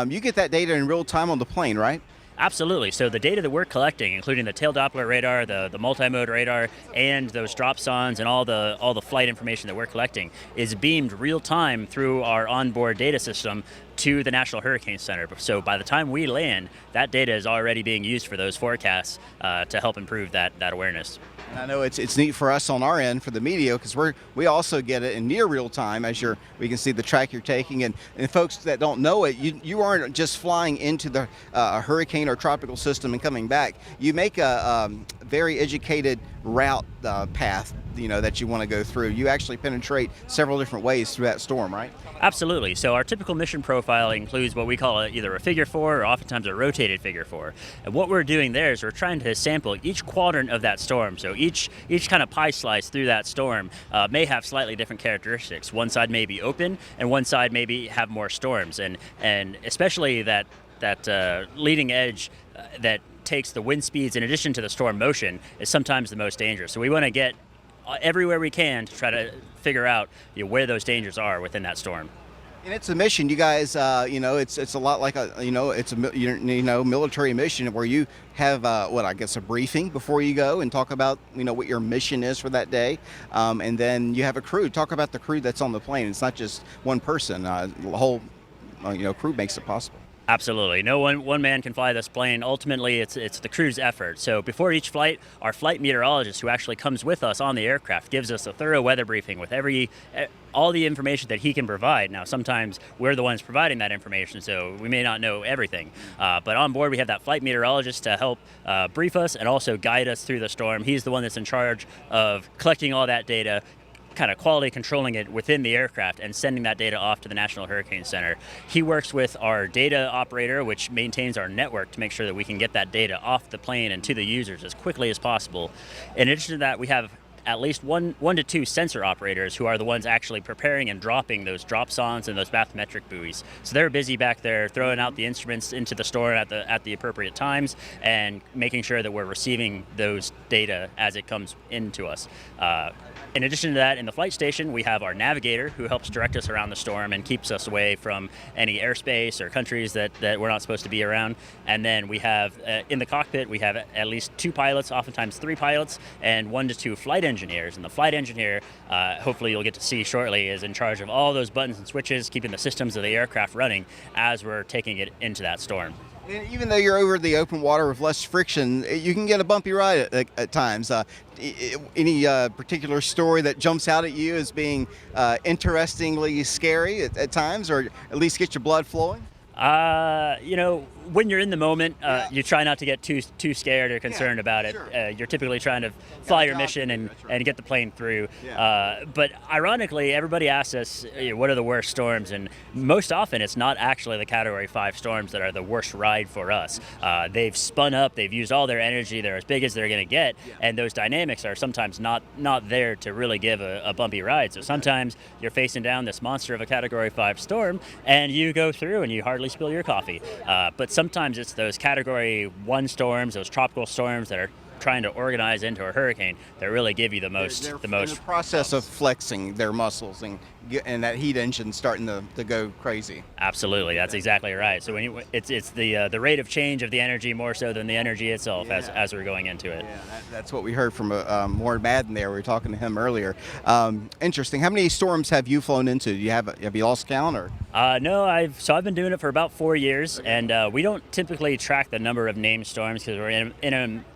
You get that data in real time on the plane, right? Absolutely. So the data that we're collecting, including the tail Doppler radar, the multi-mode radar, and those drop sondes and all the flight information that we're collecting, is beamed real time through our onboard data system to the National Hurricane Center. So by the time we land, that data is already being used for those forecasts to help improve that awareness. And I know it's neat for us on our end for the media because we also get it in near real time as we can see the track you're taking. And folks that don't know it, you aren't just flying into the hurricane or tropical system and coming back. You make a very educated route path, that you want to go through. You actually penetrate several different ways through that storm, right? Absolutely. So our typical mission profile includes what we call either a figure 4 or oftentimes a rotated figure 4. And what we're doing there is we're trying to sample each quadrant of that storm. So each kind of pie slice through that storm may have slightly different characteristics. One side may be open and one side maybe have more storms. And especially that leading edge that takes the wind speeds in addition to the storm motion is sometimes the most dangerous. So we want to get everywhere we can to try to figure out where those dangers are within that storm. And it's a mission, you guys. It's a lot like it's a military mission where you have a briefing before you go and talk about what your mission is for that day, and then you have a crew. Talk about the crew that's on the plane. It's not just one person. The whole crew makes it possible. Absolutely. No one man can fly this plane. Ultimately, it's the crew's effort. So before each flight, our flight meteorologist, who actually comes with us on the aircraft, gives us a thorough weather briefing with all the information that he can provide. Now, sometimes we're the ones providing that information, so we may not know everything. But on board, we have that flight meteorologist to help brief us and also guide us through the storm. He's the one that's in charge of collecting all that data, kind of quality controlling it within the aircraft and sending that data off to the National Hurricane Center. He works with our data operator, which maintains our network, to make sure that we can get that data off the plane and to the users as quickly as possible. In addition to that, we have at least one to two sensor operators who are the ones actually preparing and dropping those drop sondes and those bathymetric buoys. So they're busy back there throwing out the instruments into the storm at the appropriate times and making sure that we're receiving those data as it comes into us. In addition to that, in the flight station, we have our navigator who helps direct us around the storm and keeps us away from any airspace or countries that we're not supposed to be around. And then we have, in the cockpit, we have at least 2 pilots, oftentimes 3 pilots, and 1 to 2 flight engineers. And the flight engineer, hopefully you'll get to see shortly, is in charge of all those buttons and switches, keeping the systems of the aircraft running as we're taking it into that storm. And even though you're over the open water with less friction, you can get a bumpy ride at times. Any particular story that jumps out at you as being interestingly scary at times, or at least get your blood flowing? When you're in the moment, you try not to get too scared or concerned about it. Sure. You're typically trying to fly your mission and get the plane through. But ironically, everybody asks us, what are the worst storms? And most often, it's not actually the Category 5 storms that are the worst ride for us. They've spun up, they've used all their energy, they're as big as they're going to get, and those dynamics are sometimes not there to really give a bumpy ride. So sometimes you're facing down this monster of a Category 5 storm, and you go through and you hardly spill your coffee. But sometimes it's those Category 1 storms, those tropical storms that are trying to organize into a hurricane that really give you the most. They're in the process of flexing their muscles and that heat engine starting to go crazy. Absolutely, that's exactly right. So when it's the rate of change of the energy more so than the energy itself as we're going into it. Yeah, that's what we heard from Warren Madden there. We were talking to him earlier. Interesting. How many storms have you flown into? Have you lost count or? No, I've been doing it for about 4 years, and we don't typically track the number of named storms because we're in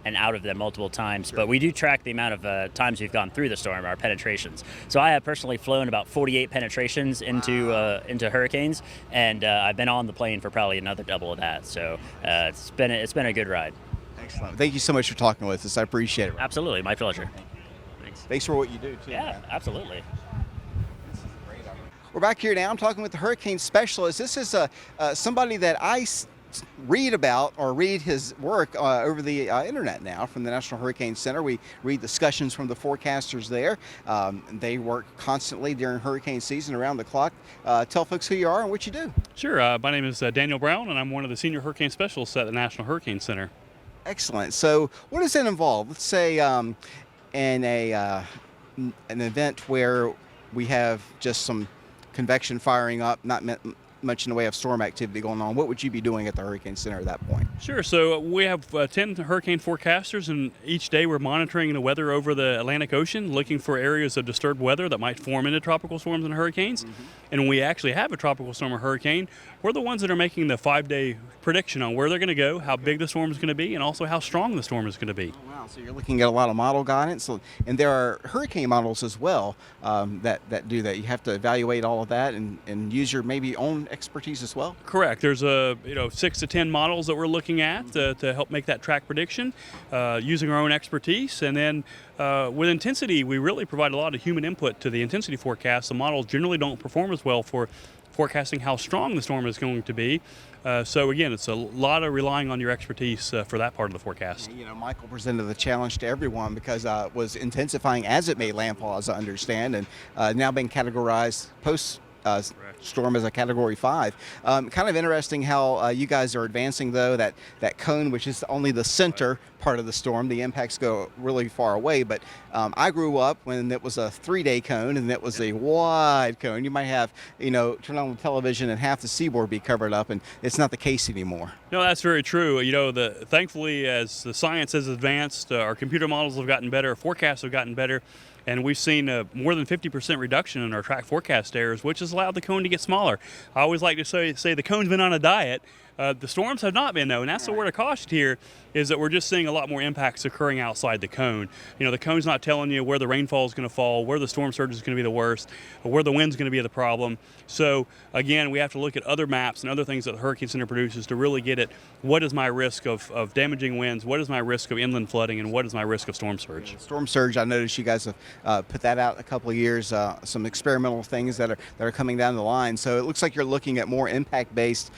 and out of them multiple times. But we do track the amount of times we've gone through the storm, our penetrations. So I have personally flown about 48 penetrations into hurricanes, and I've been on the plane for probably another double of that. So it's been a good ride. Excellent. Thank you so much for talking with us. I appreciate it. Absolutely, my pleasure. Thanks for what you do too. Yeah, man. absolutely. We're back here now. I'm talking with the hurricane specialist. This is somebody that I read about or read his work over the internet now from the National Hurricane Center. We read discussions from the forecasters there. They work constantly during hurricane season around the clock. Tell folks who you are and what you do. Sure. My name is Daniel Brown, and I'm one of the senior hurricane specialists at the National Hurricane Center. Excellent. So what does that involve? Let's say in an event where we have just some convection firing up, not much in the way of storm activity going on. What would you be doing at the Hurricane Center at that point? Sure. So we have 10 hurricane forecasters, and each day we're monitoring the weather over the Atlantic Ocean, looking for areas of disturbed weather that might form into tropical storms and hurricanes. Mm-hmm. And when we actually have a tropical storm or hurricane, we're the ones that are making the 5-day prediction on where they're going to go, how big the storm is going to be, and also how strong the storm is going to be. Oh, wow. So you're looking at a lot of model guidance, and there are hurricane models as well that do that. You have to evaluate all of that and use your maybe own expertise as well. Correct. There's 6 to 10 models that we're looking at to help make that track prediction, using our own expertise. And then with intensity, we really provide a lot of human input to the intensity forecast. The models generally don't perform as well for forecasting how strong the storm is going to be. So again, it's a lot of relying on your expertise for that part of the forecast. Michael presented the challenge to everyone because it was intensifying as it made landfall, as I understand, and now being categorized post storm as a Category 5. Kind of interesting how you guys are advancing, though, that cone, which is only the center part of the storm. The impacts go really far away, but I grew up when it was a 3-day cone and it was a wide cone. You might have, turn on the television and half the seaboard be covered up, and it's not the case anymore. No, that's very true. Thankfully, as the science has advanced, our computer models have gotten better, forecasts have gotten better, and we've seen more than 50% reduction in our track forecast errors, which has allowed the cone to get smaller. I always like to say the cone's been on a diet. The storms have not been, though, and that's the word of caution here, is that we're just seeing a lot more impacts occurring outside the cone. The cone's not telling you where the rainfall is going to fall, where the storm surge is going to be the worst, or where the wind's going to be the problem. So, again, we have to look at other maps and other things that the Hurricane Center produces to really get at what is my risk of damaging winds, what is my risk of inland flooding, and what is my risk of storm surge. Storm surge, I noticed you guys have put that out a couple of years, some experimental things that are coming down the line. So it looks like you're looking at more impact-based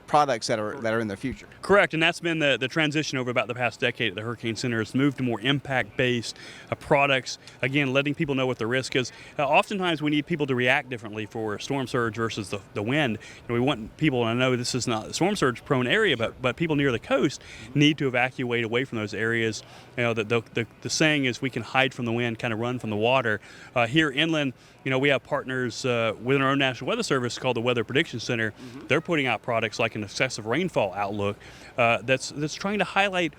products that are in the future. Correct, and that's been the transition over about the past decade at the Hurricane Center. Has moved to more impact-based products. Again, letting people know what the risk is. Oftentimes, we need people to react differently for storm surge versus the wind. We want people, and I know this is not a storm surge-prone area, but people near the coast need to evacuate away from those areas. The saying is, we can hide from the wind, kind of run from the water. Here inland, we have partners within our own National Weather Service called the Weather Prediction Center. Mm-hmm. They're putting out products like an excessive rainfall outlook that's trying to highlight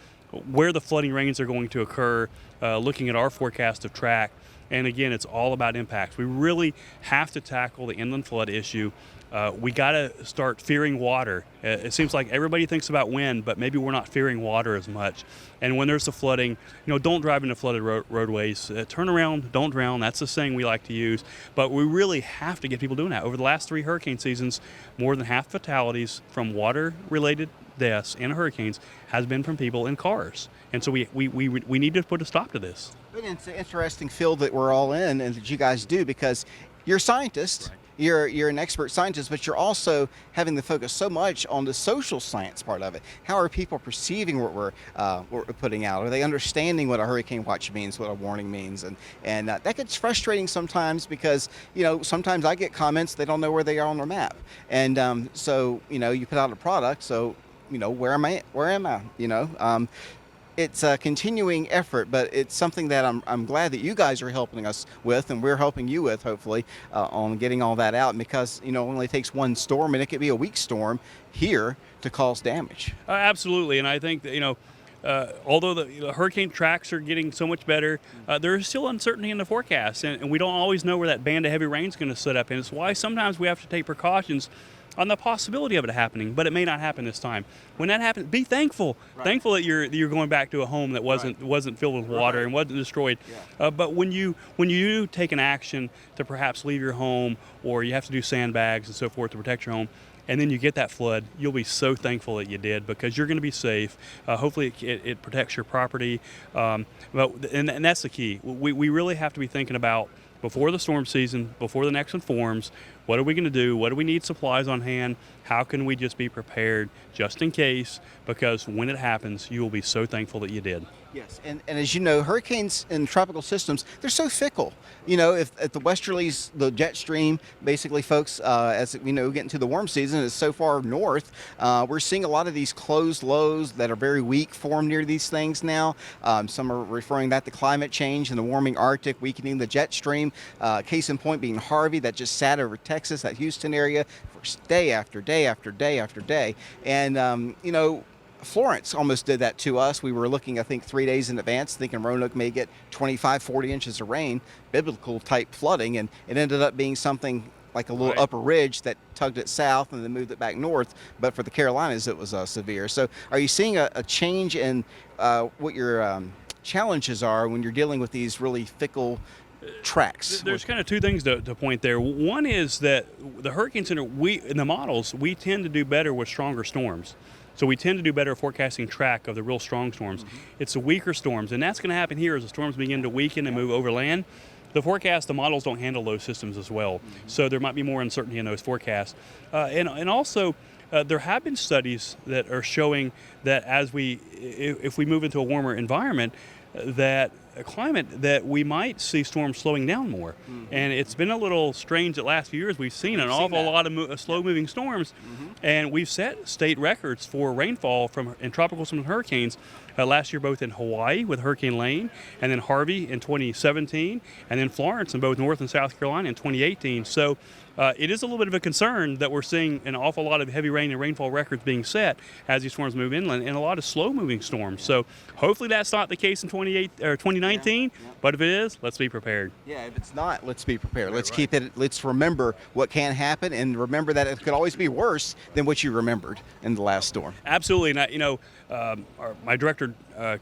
where the flooding rains are going to occur, looking at our forecast of track. And again, it's all about impacts. We really have to tackle the inland flood issue. We got to start fearing water. It seems like everybody thinks about wind, but maybe we're not fearing water as much. And when there's the flooding, don't drive into flooded roadways. Turn around, don't drown. That's the saying we like to use. But we really have to get people doing that. Over the last 3 hurricane seasons, more than half fatalities from water-related deaths in hurricanes has been from people in cars. And so we need to put a stop to this. It's an interesting field that we're all in and that you guys do, because you're scientists. Right. You're an expert scientist, but you're also having to focus so much on the social science part of it. How are people perceiving what we're putting out? Are they understanding what a hurricane watch means, what a warning means? And that gets frustrating sometimes because, sometimes I get comments, they don't know where they are on their map. And so, you put out a product, so, where am I? It's a continuing effort, but it's something that I'm glad that you guys are helping us with, and we're helping you with, hopefully, on getting all that out. Because it only takes one storm, and it could be a weak storm here to cause damage. Absolutely, and I think that although the hurricane tracks are getting so much better, there is still uncertainty in the forecast, and we don't always know where that band of heavy rain is going to set up, and it's why sometimes we have to take precautions on the possibility of it happening, but it may not happen this time. When that happens, be thankful. Right. Thankful that you're going back to a home that wasn't filled with water and wasn't destroyed. Yeah. But when you do take an action to perhaps leave your home, or you have to do sandbags and so forth to protect your home, and then you get that flood, you'll be so thankful that you did, because you're going to be safe. Hopefully it protects your property. And that's the key. We really have to be thinking about, before the storm season, before the next one forms, what are we going to do? What do we need supplies on hand? How can we just be prepared just in case? Because when it happens, you will be so thankful that you did. Yes, and as you know, hurricanes and tropical systems, they're so fickle. If the westerlies, the jet stream, basically, folks, as we know, get into the warm season, is so far north, we're seeing a lot of these closed lows that are very weak form near these things now. Some are referring that to climate change and the warming Arctic, weakening the jet stream. Case in point being Harvey, that just sat over Texas, that Houston area, for day after day after day after day. And, Florence almost did that to us. We were looking, I think, 3 days in advance, thinking Roanoke may get 25, 40 inches of rain, biblical type flooding, and it ended up being something like a little upper ridge that tugged it south and then moved it back north. But for the Carolinas, it was severe. So are you seeing a change in what your challenges are when you're dealing with these really fickle tracks? There's kind of 2 things to point there. One is that the Hurricane Center, in the models, we tend to do better with stronger storms. So we tend to do better forecasting track of the real strong storms. Mm-hmm. It's the weaker storms, and that's going to happen here as the storms begin to weaken and move over land. The models don't handle those systems as well. Mm-hmm. So there might be more uncertainty in those forecasts. And also, there have been studies that are showing that if we move into a warmer environment, that climate that we might see storms slowing down more. And it's been a little strange the last few years. We've seen an awful lot of slow-moving storms, and we've set state records for rainfall in tropical storms and hurricanes last year, both in Hawaii with Hurricane Lane, and then Harvey in 2017, and then Florence in both North and South Carolina in 2018. So it is a little bit of a concern that we're seeing an awful lot of heavy rain and rainfall records being set as these storms move inland, and a lot of slow-moving storms. So hopefully that's not the case in 2019, but if it is, let's be prepared. Yeah, if it's not, let's be prepared. Let's keep it. Let's remember what can happen, and remember that it could always be worse than what you remembered in the last storm. Absolutely, and my director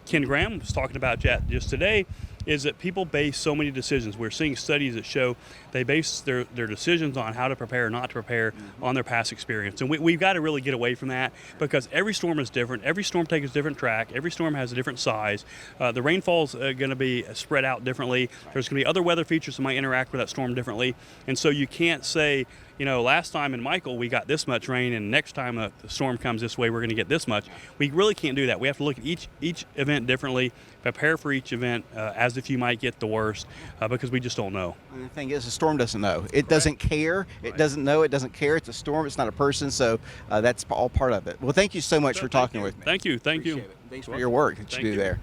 Ken Graham was talking about that just today. Is that people base so many decisions. We're seeing studies that show they base their decisions on how to prepare or not to prepare on their past experience. And we've got to really get away from that, because every storm is different. Every storm takes a different track. Every storm has a different size. The rainfall's going to be spread out differently. There's going to be other weather features that might interact with that storm differently. And so you can't say, last time in Michael we got this much rain, and next time the storm comes this way we're going to get this much. We really can't do that. We have to look at each event differently, prepare for each event as if you might get the worst, because we just don't know. And the thing is, the storm doesn't know. It doesn't care. It doesn't know. It doesn't care. It's a storm. It's not a person. So that's all part of it. Well, thank you so much for talking with me. Thank you. Appreciate it. Thanks for your work that you do there.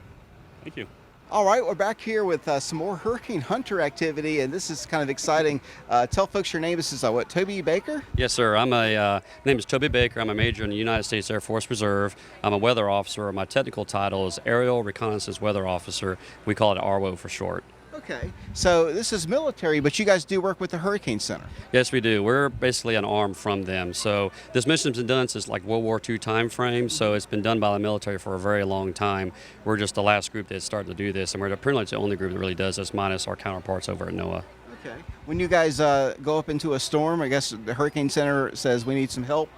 Thank you. All right, we're back here with some more Hurricane Hunter activity, and this is kind of exciting. Tell folks your name. This is Toby Baker? Yes, sir. Name is Toby Baker. I'm a major in the United States Air Force Reserve. I'm a weather officer. My technical title is Aerial Reconnaissance Weather Officer. We call it ARWO for short. Okay, so this is military, but you guys do work with the Hurricane Center. Yes, we do. We're basically an arm from them. So this mission's been done since like World War II time frame, so it's been done by the military for a very long time. We're just the last group that started to do this, and we're pretty much the only group that really does this, minus our counterparts over at NOAA. Okay. When you guys go up into a storm, I guess the Hurricane Center says we need some help,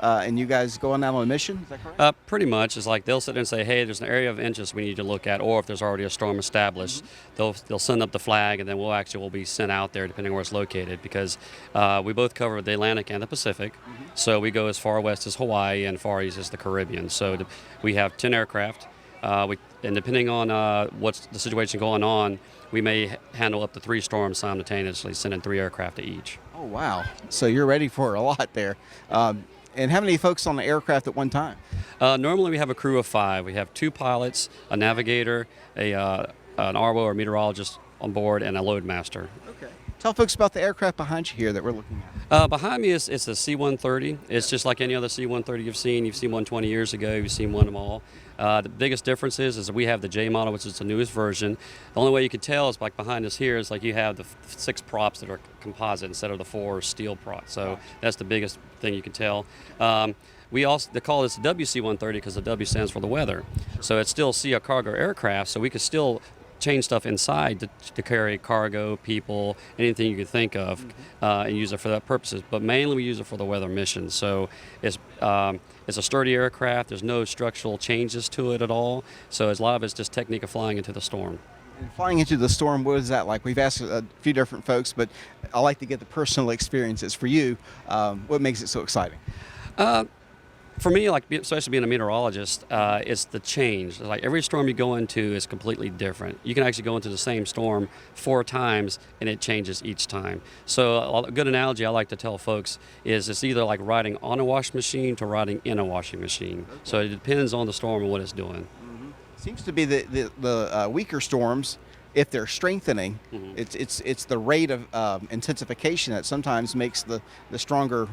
and you guys go on out on a mission, is that correct? Pretty much. It's like they'll sit there and say, hey, there's an area of interest we need to look at, or if there's already a storm established, they'll send up the flag, and then we'll be sent out there depending on where it's located, because we both cover the Atlantic and the Pacific. So we go as far west as Hawaii and far east as the Caribbean. So we have 10 aircraft, and depending on what's the situation going on, we may handle up to 3 storms simultaneously, sending 3 aircraft to each. Oh, wow. So you're ready for a lot there. And how many folks on the aircraft at one time? Normally we have a crew of 5. We have 2 pilots, a navigator, an ARWO or meteorologist on board, and a loadmaster. Okay. Tell folks about the aircraft behind you here that we're looking at. Behind me it's a C-130. It's just like any other C-130 you've seen. You've seen one 20 years ago. You've seen one of them all. The biggest difference is that we have the J model, which is the newest version. The only way you can tell is like behind us here is like you have the 6 props that are composite instead of the 4 steel props. So that's the biggest thing you can tell. They call this the WC-130 because the W stands for the weather. So it's still a cargo aircraft, so we could still change stuff inside to carry cargo, people, anything you could think of, and use it for that purposes. But mainly we use it for the weather missions. So it's a sturdy aircraft. There's no structural changes to it at all. So a lot of it's just technique of flying into the storm. And flying into the storm, what is that like? We've asked a few different folks, but I like to get the personal experiences. For you, what makes it so exciting? For me, like especially being a meteorologist, it's the change. Like every storm you go into is completely different. You can actually go into the same storm 4 times, and it changes each time. So a good analogy I like to tell folks is it's either like riding on a washing machine to riding in a washing machine. Okay. So it depends on the storm and what it's doing. Seems to be the weaker storms, if they're strengthening, it's the rate of intensification that sometimes makes the stronger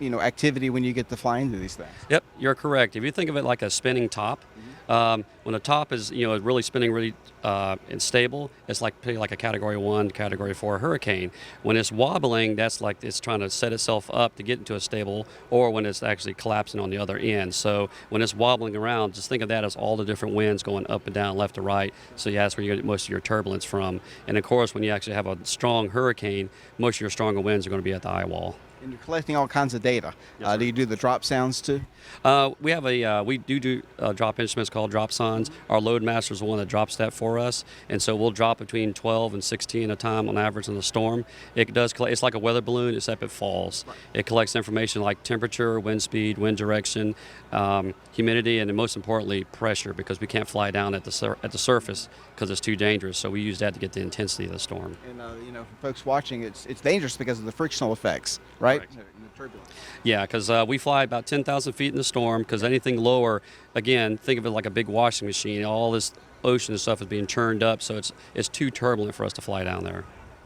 activity when you get to fly into these things. Yep, you're correct. If you think of it like a spinning top, when the top is really spinning really and stable, it's like a Category 1, Category 4 hurricane. When it's wobbling, that's like it's trying to set itself up to get into a stable, or when it's actually collapsing on the other end. So when it's wobbling around, just think of that as all the different winds going up and down, left to right. So yeah, that's where you get most of your turbulence from. And of course, when you actually have a strong hurricane, most of your stronger winds are going to be at the eye wall. And you're collecting all kinds of data. Yes, Do you do the drop sounds too? We have we do drop instruments called drop sons. Our load master is the one that drops that for us, and so we'll drop between 12 and 16 a time on average in the storm. It does collect. It's like a weather balloon, except it falls. Right. It collects information like temperature, wind speed, wind direction, humidity, and then most importantly pressure, because we can't fly down at the surface because it's too dangerous. So we use that to get the intensity of the storm. And for folks watching, it's dangerous because of the frictional effects, right? Correct. Yeah, because we fly about 10,000 feet in the storm, because anything lower, again, think of it like a big washing machine. All this ocean and stuff is being churned up, so it's too turbulent for us to fly down there.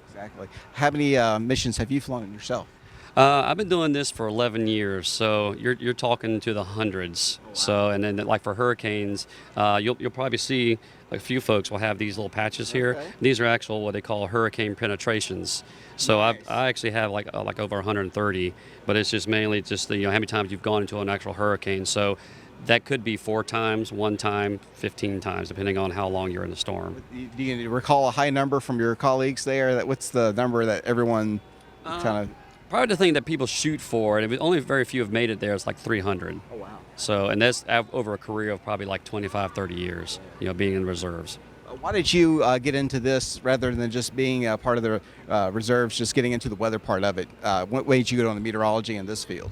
Exactly. How many missions have you flown yourself? I've been doing this for 11 years, so you're talking to the hundreds. Oh, wow. So, and then like for hurricanes, you'll probably see a few folks will have these little patches here. Okay. These are actual what they call hurricane penetrations. So nice. I actually have like over 130, but it's just mainly just how many times you've gone into an actual hurricane. So that could be 4 times, 1 time, 15 times, depending on how long you're in the storm. Do you recall a high number from your colleagues there? What's the number that everyone kind of... Probably the thing that people shoot for, and only very few have made it there, is like 300. Oh, wow. So, and that's over a career of probably like 25, 30 years, being in reserves. Why did you get into this rather than just being a part of the reserves, just getting into the weather part of it? What made you go on the meteorology in this field?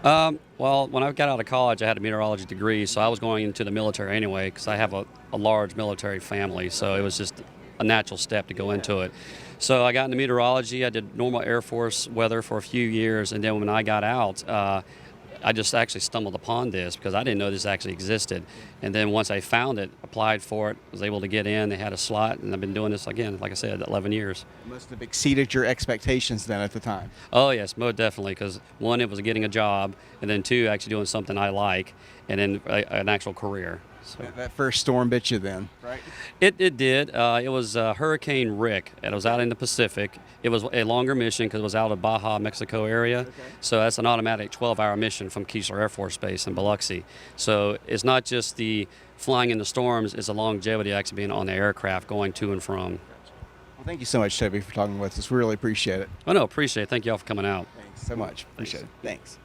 Well, when I got out of college, I had a meteorology degree, so I was going into the military anyway, because I have a large military family, so it was just a natural step to go into it. So I got into meteorology. I did normal Air Force weather for a few years, and then when I got out, I just actually stumbled upon this because I didn't know this actually existed. And then once I found it, applied for it, was able to get in, they had a slot, and I've been doing this again, like I said, 11 years. You must have exceeded your expectations then at the time. Oh yes, most definitely, because 1, it was getting a job, and then 2, actually doing something I like, and then an actual career. So. That first storm bit you then, right? It did. It was Hurricane Rick. It was out in the Pacific. It was a longer mission because it was out of Baja, Mexico area. Okay. So that's an automatic 12-hour mission from Keesler Air Force Base in Biloxi. So it's not just the flying in the storms, it's the longevity actually being on the aircraft going to and from. Well, thank you so much, Toby, for talking with us. We really appreciate it. Oh, no, appreciate it. Thank you all for coming out. Thanks so much. Appreciate it. Thanks.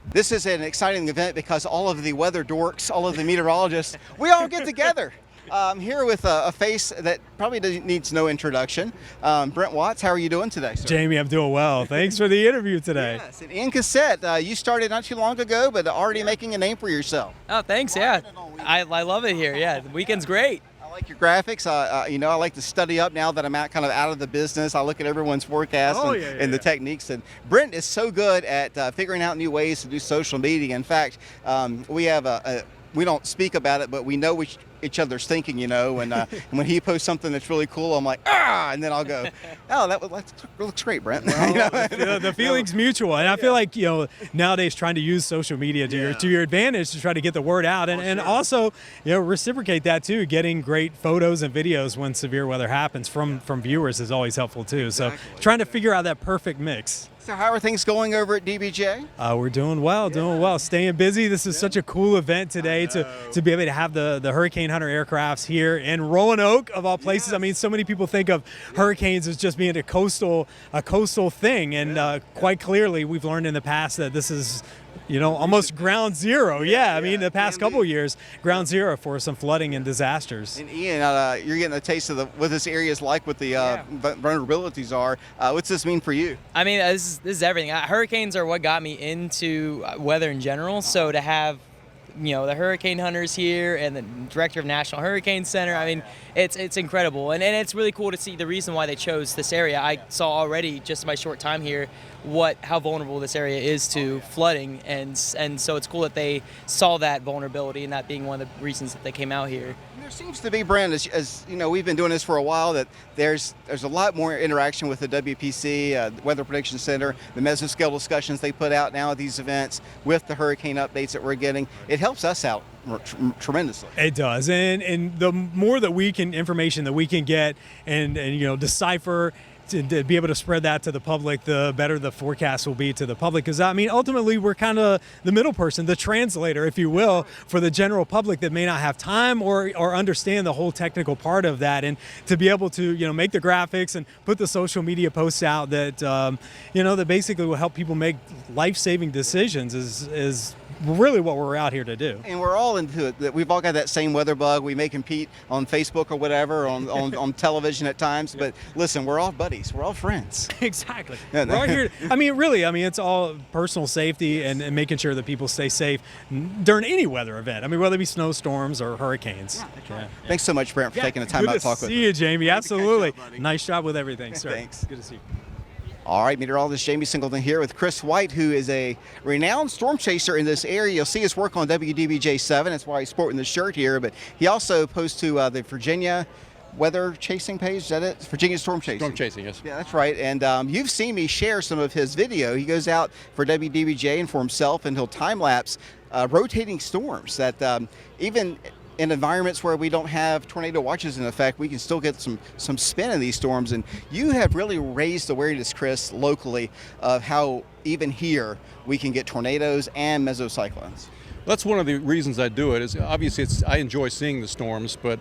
This is an exciting event because all of the weather dorks, all of the meteorologists, we all get together. I'm here with a face that probably needs no introduction. Brent Watts, how are you doing today, sir? Jamie, I'm doing well. Thanks for the interview today. Yes, and Ian Cassette, you started not too long ago, but already making a name for yourself. Oh, thanks, yeah. I love it here, yeah. The weekend's great. I like your graphics. I like to study up now that I'm kind of out of the business. I look at everyone's forecast and the techniques. And Brent is so good at figuring out new ways to do social media. In fact, we have we don't speak about it, but we know each other's thinking, and when he posts something that's really cool, I'm like, and then I'll go, oh, that looks great, Brent. Well, the feeling's mutual, and I feel like nowadays trying to use social media to your advantage to try to get the word out, and also reciprocate that too. Getting great photos and videos when severe weather happens from viewers is always helpful too. So trying to figure out that perfect mix. So how are things going over at DBJ? We're doing well, staying busy. This is such a cool event today to be able to have the Hurricane Hunter aircrafts here in Roanoke, of all places. Yes. I mean, so many people think of hurricanes as just being a coastal thing, and quite clearly we've learned in the past that this is almost ground zero. Yeah, I mean, the past couple of years, ground zero for some flooding and disasters. And Ian, you're getting a taste of what this area is like, what the vulnerabilities are. What's this mean for you? I mean, this is everything. Hurricanes are what got me into weather in general. So to have, the Hurricane Hunters here and the director of National Hurricane Center, I mean, it's incredible. And it's really cool to see the reason why they chose this area. I saw already, just in my short time here, how vulnerable this area is to flooding, and so it's cool that they saw that vulnerability, and that being one of the reasons that they came out here. There seems to be, Brent, as we've been doing this for a while, that there's a lot more interaction with the WPC, the Weather Prediction Center, the mesoscale discussions they put out now at these events with the hurricane updates that we're getting. It helps us out tremendously. It does, and the more information that we can get and decipher to be able to spread that to the public, the better the forecast will be to the public. Because I mean, ultimately, we're kind of the middle person, the translator, if you will, for the general public that may not have time or understand the whole technical part of that. And to be able to make the graphics and put the social media posts out that that basically will help people make life-saving decisions is really what we're out here to do. And we're all into it. That we've all got that same weather bug. We may compete on Facebook or whatever, on television at times. But listen, we're all buddies. We're all friends. Exactly. We're all here. I mean, really. I mean, it's all personal safety and making sure that people stay safe during any weather event. I mean, whether it be snowstorms or hurricanes. Yeah. Thanks so much, Brent, for taking the time out to talk with us. Good to see you, Jamie. Absolutely. Nice job with everything, sir. Thanks. Good to see you. All right, meteorologist Jamey Singleton here with Chris White, who is a renowned storm chaser in this area. You'll see his work on WDBJ7. That's why he's sporting the shirt here. But he also posts to the Virginia weather chasing page. Is that it? Virginia storm chasing. Storm chasing, yes. Yeah, that's right. And you've seen me share some of his video. He goes out for WDBJ and for himself, and he'll time lapse rotating storms that even in environments where we don't have tornado watches in effect, we can still get some spin in these storms. And you have really raised awareness, Chris, locally of how even here we can get tornadoes and mesocyclones. That's one of the reasons I do it. Is obviously I enjoy seeing the storms, but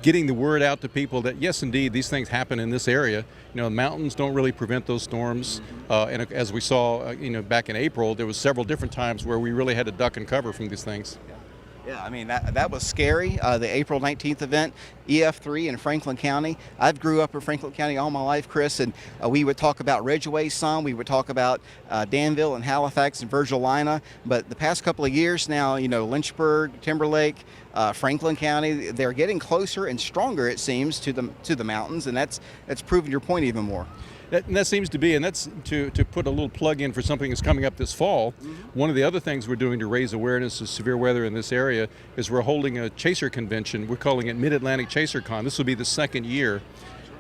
getting the word out to people that yes, indeed, these things happen in this area. The mountains don't really prevent those storms, and as we saw, back in April, there was several different times where we really had to duck and cover from these things. Yeah, I mean, that was scary. The April 19th event, EF3 in Franklin County. I've grew up in Franklin County all my life, Chris, and we would talk about Ridgeway some. We would talk about Danville and Halifax and Virgilina. But the past couple of years now, Lynchburg, Timberlake, Franklin County, they're getting closer and stronger, it seems, to the mountains, and that's proven your point even more. That seems to be, and that's to put a little plug in for something that's coming up this fall. Mm-hmm. One of the other things we're doing to raise awareness of severe weather in this area is we're holding a chaser convention. We're calling it Mid-Atlantic Chaser Con. This will be the second year,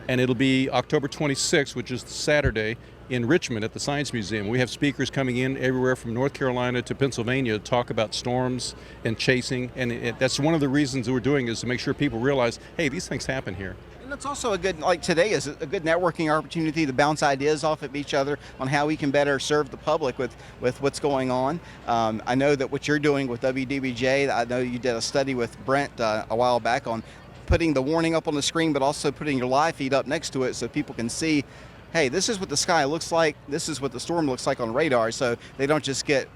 and it'll be October 26th, which is Saturday, in Richmond at the Science Museum. We have speakers coming in everywhere from North Carolina to Pennsylvania to talk about storms and chasing, and that's one of the reasons that we're doing is to make sure people realize, hey, these things happen here. And it's also a good, like today is a good networking opportunity to bounce ideas off of each other on how we can better serve the public with what's going on. I know that what you're doing with WDBJ, I know you did a study with Brent a while back on putting the warning up on the screen, but also putting your live feed up next to it so people can see, hey, this is what the sky looks like, this is what the storm looks like on radar, so they don't just get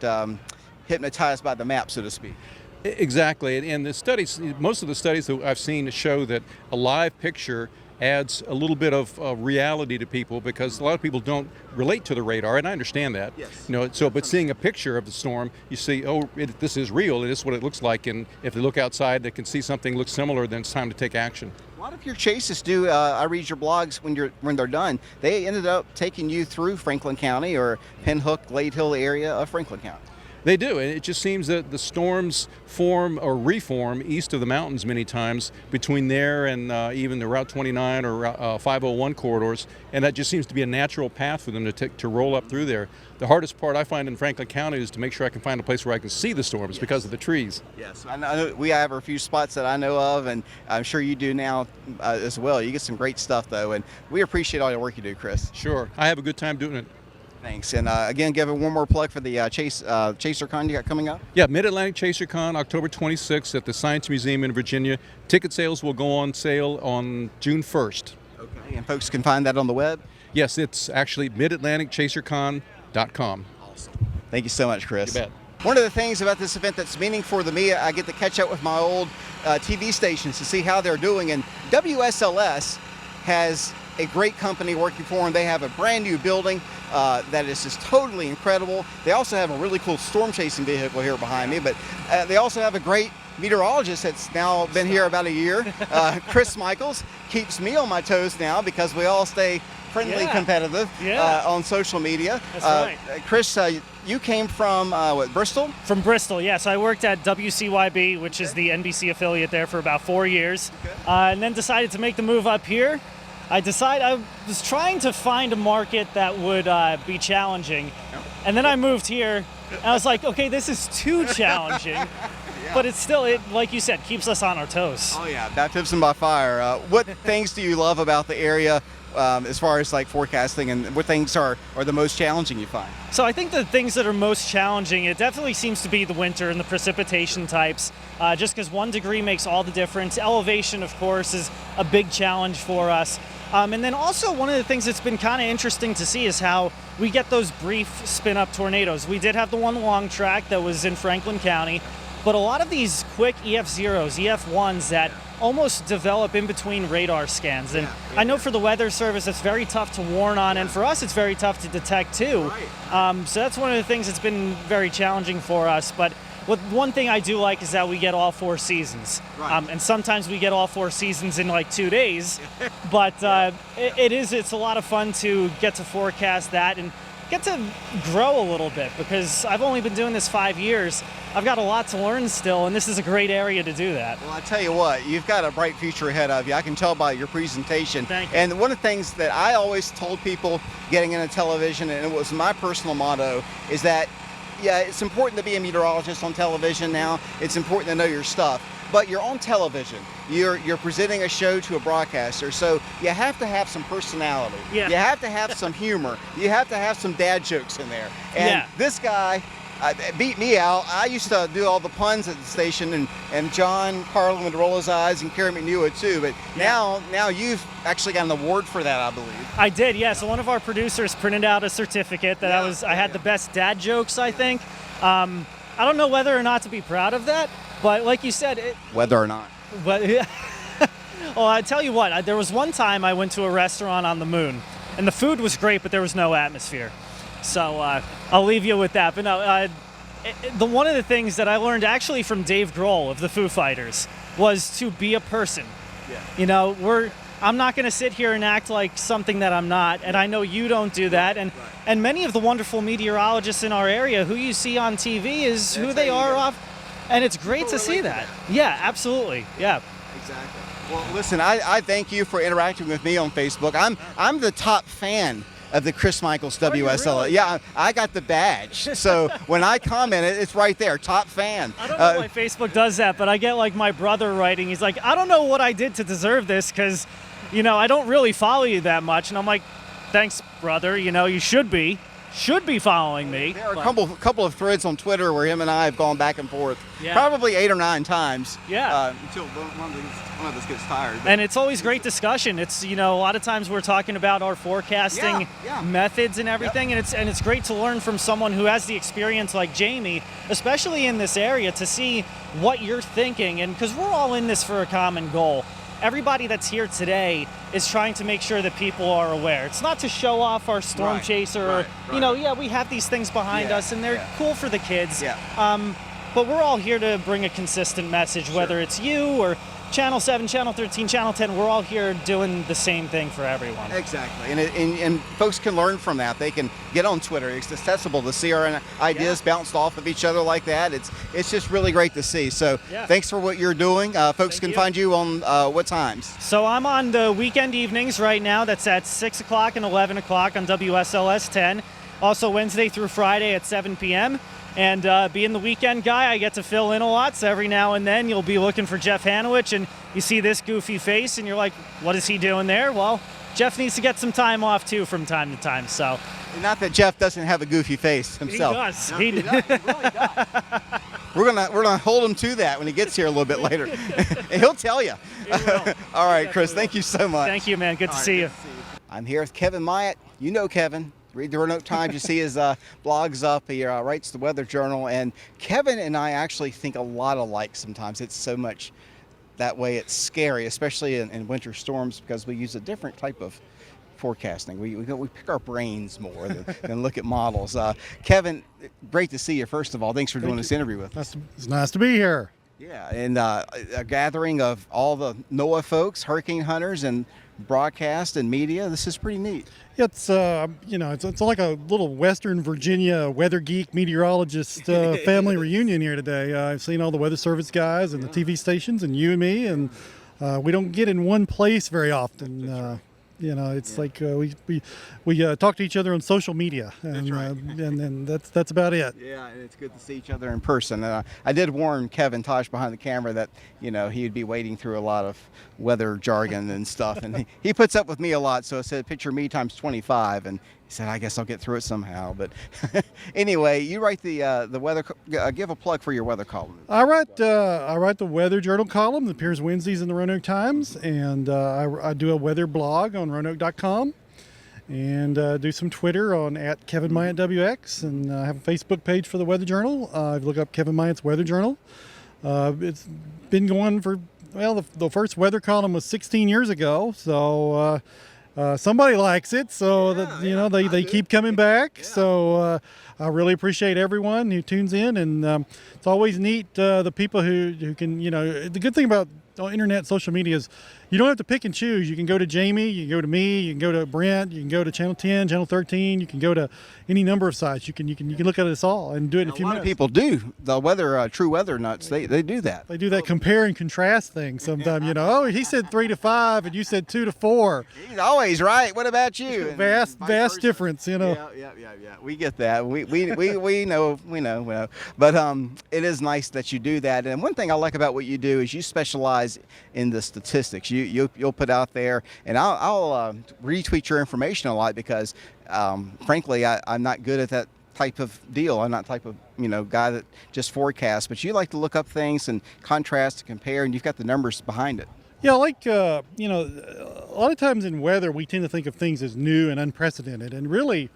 hypnotized by the map, so to speak. Exactly, and the studies, most of the studies that I've seen show that a live picture adds a little bit of reality to people because a lot of people don't relate to the radar, and I understand that. Yes. But seeing a picture of the storm, you see, this is real, and this is what it looks like, and if they look outside, they can see something looks similar, then it's time to take action. A lot of your chases do. I read your blogs when they're done. They ended up taking you through Franklin County or Pinhook, Glade Hill area of Franklin County. They do, and it just seems that the storms form or reform east of the mountains many times between there and even the Route 29 or 501 corridors, and that just seems to be a natural path for them to roll up through there. The hardest part I find in Franklin County is to make sure I can find a place where I can see the storms. Yes. Because of the trees. Yes, I know we have a few spots that I know of, and I'm sure you do now as well. You get some great stuff, though, and we appreciate all the work you do, Chris. Sure, I have a good time doing it. Thanks. And again, give it one more plug for the ChaserCon you got coming up. Yeah, Mid-Atlantic ChaserCon, October 26th at the Science Museum in Virginia. Ticket sales will go on sale on June 1st. Okay, and folks can find that on the web? Yes, it's actually midatlanticchasercon.com. Awesome. Thank you so much, Chris. You bet. One of the things about this event that's meaningful to me, I get to catch up with my old TV stations to see how they're doing, and WSLS has a great company working for them. They have a brand new building that is just totally incredible. They also have a really cool storm chasing vehicle here behind me, but they also have a great meteorologist that's now been here about a year. Chris Michaels keeps me on my toes now because we all stay friendly, competitive on social media. That's right. Chris, you came from Bristol? From Bristol, yes. I worked at WCYB, which is the NBC affiliate there, for about 4 years, and then decided to make the move up here. I was trying to find a market that would be challenging, and then I moved here, and I was like, okay, this is too challenging, but it's still, like you said, keeps us on our toes. Oh yeah, baptism by fire. What things do you love about the area as far as like forecasting, and what things are the most challenging you find? So I think the things that are most challenging, it definitely seems to be the winter and the precipitation types, just because 1 degree makes all the difference. Elevation, of course, is a big challenge for us. And then also one of the things that's been kind of interesting to see is how we get those brief spin-up tornadoes. We did have the one long track that was in Franklin County, but a lot of these quick EF0s, EF1s that almost develop in between radar scans. And I know for the Weather Service, it's very tough to warn on, and for us, it's very tough to detect too. So that's one of the things that's been very challenging for us. But one thing I do like is that we get all 4 seasons. And sometimes we get all 4 seasons in like 2 days. But it's a lot of fun to get to forecast that and get to grow a little bit, because I've only been doing this 5 years. I've got a lot to learn still, and this is a great area to do that. Well, I tell you what, you've got a bright future ahead of you. I can tell by your presentation. Thank you. And one of the things that I always told people getting into television, and it was my personal motto, is that, yeah, it's important to be a meteorologist on television now. It's important to know your stuff. But you're on television. You're presenting a show to a broadcaster, so you have to have some personality. Yeah. You have to have some humor. You have to have some dad jokes in there. And this guy beat me out. I used to do all the puns at the station, and John Carlin would roll his eyes, and Kermit knew it too. But now you've actually got an award for that, I believe. I did, yeah. So one of our producers printed out a certificate that I had the best dad jokes, I think. I don't know whether or not to be proud of that, but like you said, whether or not. But well, I tell you what, there was one time I went to a restaurant on the moon, and the food was great, but there was no atmosphere. So I'll leave you with that. But no, one of the things that I learned actually from Dave Grohl of the Foo Fighters was to be a person. Yeah. You know, I'm not going to sit here and act like something that I'm not, and I know you don't do that. And many of the wonderful meteorologists in our area who you see on TV is who they are off. And it's great to see that. Yeah, absolutely. Yeah. Exactly. Well, listen, I thank you for interacting with me on Facebook. I'm the top fan of the Chris Michaels WSL. Really? Yeah, I got the badge. So when I comment, it's right there, top fan. I don't know why Facebook does that, but I get like my brother writing. He's like, I don't know what I did to deserve this, because, you know, I don't really follow you that much. And I'm like, thanks, brother. You know, you should be following me. There are a couple of threads on Twitter where him and I have gone back and forth, probably 8 or 9 times. Yeah. Until one of us gets tired. And it's always great discussion. It's, you know, a lot of times we're talking about our forecasting methods and everything, and it's great to learn from someone who has the experience like Jamey, especially in this area, to see what you're thinking, and because we're all in this for a common goal. Everybody that's here today is trying to make sure that people are aware. It's not to show off our storm chaser. You know, we have these things behind us, and they're cool for the kids. But we're all here to bring a consistent message, whether it's you or Channel 7, Channel 13, Channel 10, we're all here doing the same thing for everyone. Exactly, and folks can learn from that. They can get on Twitter. It's accessible to see our ideas bounced off of each other like that. It's just really great to see. So thanks for what you're doing. Folks can find you on what times? So I'm on the weekend evenings right now. That's at 6 o'clock and 11 o'clock on WSLS 10. Also Wednesday through Friday at 7 p.m. And being the weekend guy, I get to fill in a lot, so every now and then you'll be looking for Jeff Hanowich, and you see this goofy face, and you're like, what is he doing there? Well, Jeff needs to get some time off, too, from time to time, so. Not that Jeff doesn't have a goofy face himself. He does. No, he does. He really does. We're gonna hold him to that when he gets here a little bit later. And he'll tell you. He will. All right, Chris, thank you so much. Thank you, man. Good to see you. I'm here with Kevin Myatt. You know Kevin. Read the Roanoke Times, you see his blogs up. He writes the Weather Journal, and Kevin and I actually think a lot alike sometimes. It's so much that way it's scary, especially in winter storms, because we use a different type of forecasting. We pick our brains more than look at models. Kevin, great to see you, first of all. Thanks for doing this interview with us. It's nice to be here. Yeah, and a gathering of all the NOAA folks, hurricane hunters, and broadcast and media. This is pretty neat. It's it's like a little Western Virginia weather geek meteorologist family reunion here today. I've seen all the Weather Service guys and the TV stations and you and me, and we don't get in one place very often. It's like we talk to each other on social media, and and that's about it. Yeah, and it's good to see each other in person. I did warn Kevin Tosh behind the camera that he would be wading through a lot of weather jargon and stuff, and he puts up with me a lot. So I said, picture me times 25, and he said, I guess I'll get through it somehow. But anyway, you write the weather. Give a plug for your weather column. I write the Weather Journal column that appears Wednesdays in the Roanoke Times, and I do a weather blog on Roanoke.com, and do some Twitter on @KevinMyattWX, and I have a Facebook page for the Weather Journal. If you look up Kevin Myatt's Weather Journal. It's been going for, the first weather column was 16 years ago, so somebody likes it, so they keep coming back. Yeah. So I really appreciate everyone who tunes in, and it's always neat the people who can, the good thing about internet social media is you don't have to pick and choose. You can go to Jamey, you can go to me, you can go to Brent, you can go to Channel 10, Channel 13, you can go to any number of sites. You can look at us all and do it in a few minutes. A lot of people do. The weather, True Weather Nuts, they do that. They do that compare and contrast thing sometimes. He said 3 to 5 and you said 2 to 4. He's always right. What about you? Vast difference, Yeah. We get that. We know. But it is nice that you do that. And one thing I like about what you do is you specialize in the statistics. You'll put out there, and I'll retweet your information a lot because, frankly, I'm not good at that type of deal. I'm not the type of guy that just forecasts. But you like to look up things and contrast and compare, and you've got the numbers behind it. Yeah, like a lot of times in weather we tend to think of things as new and unprecedented, and really,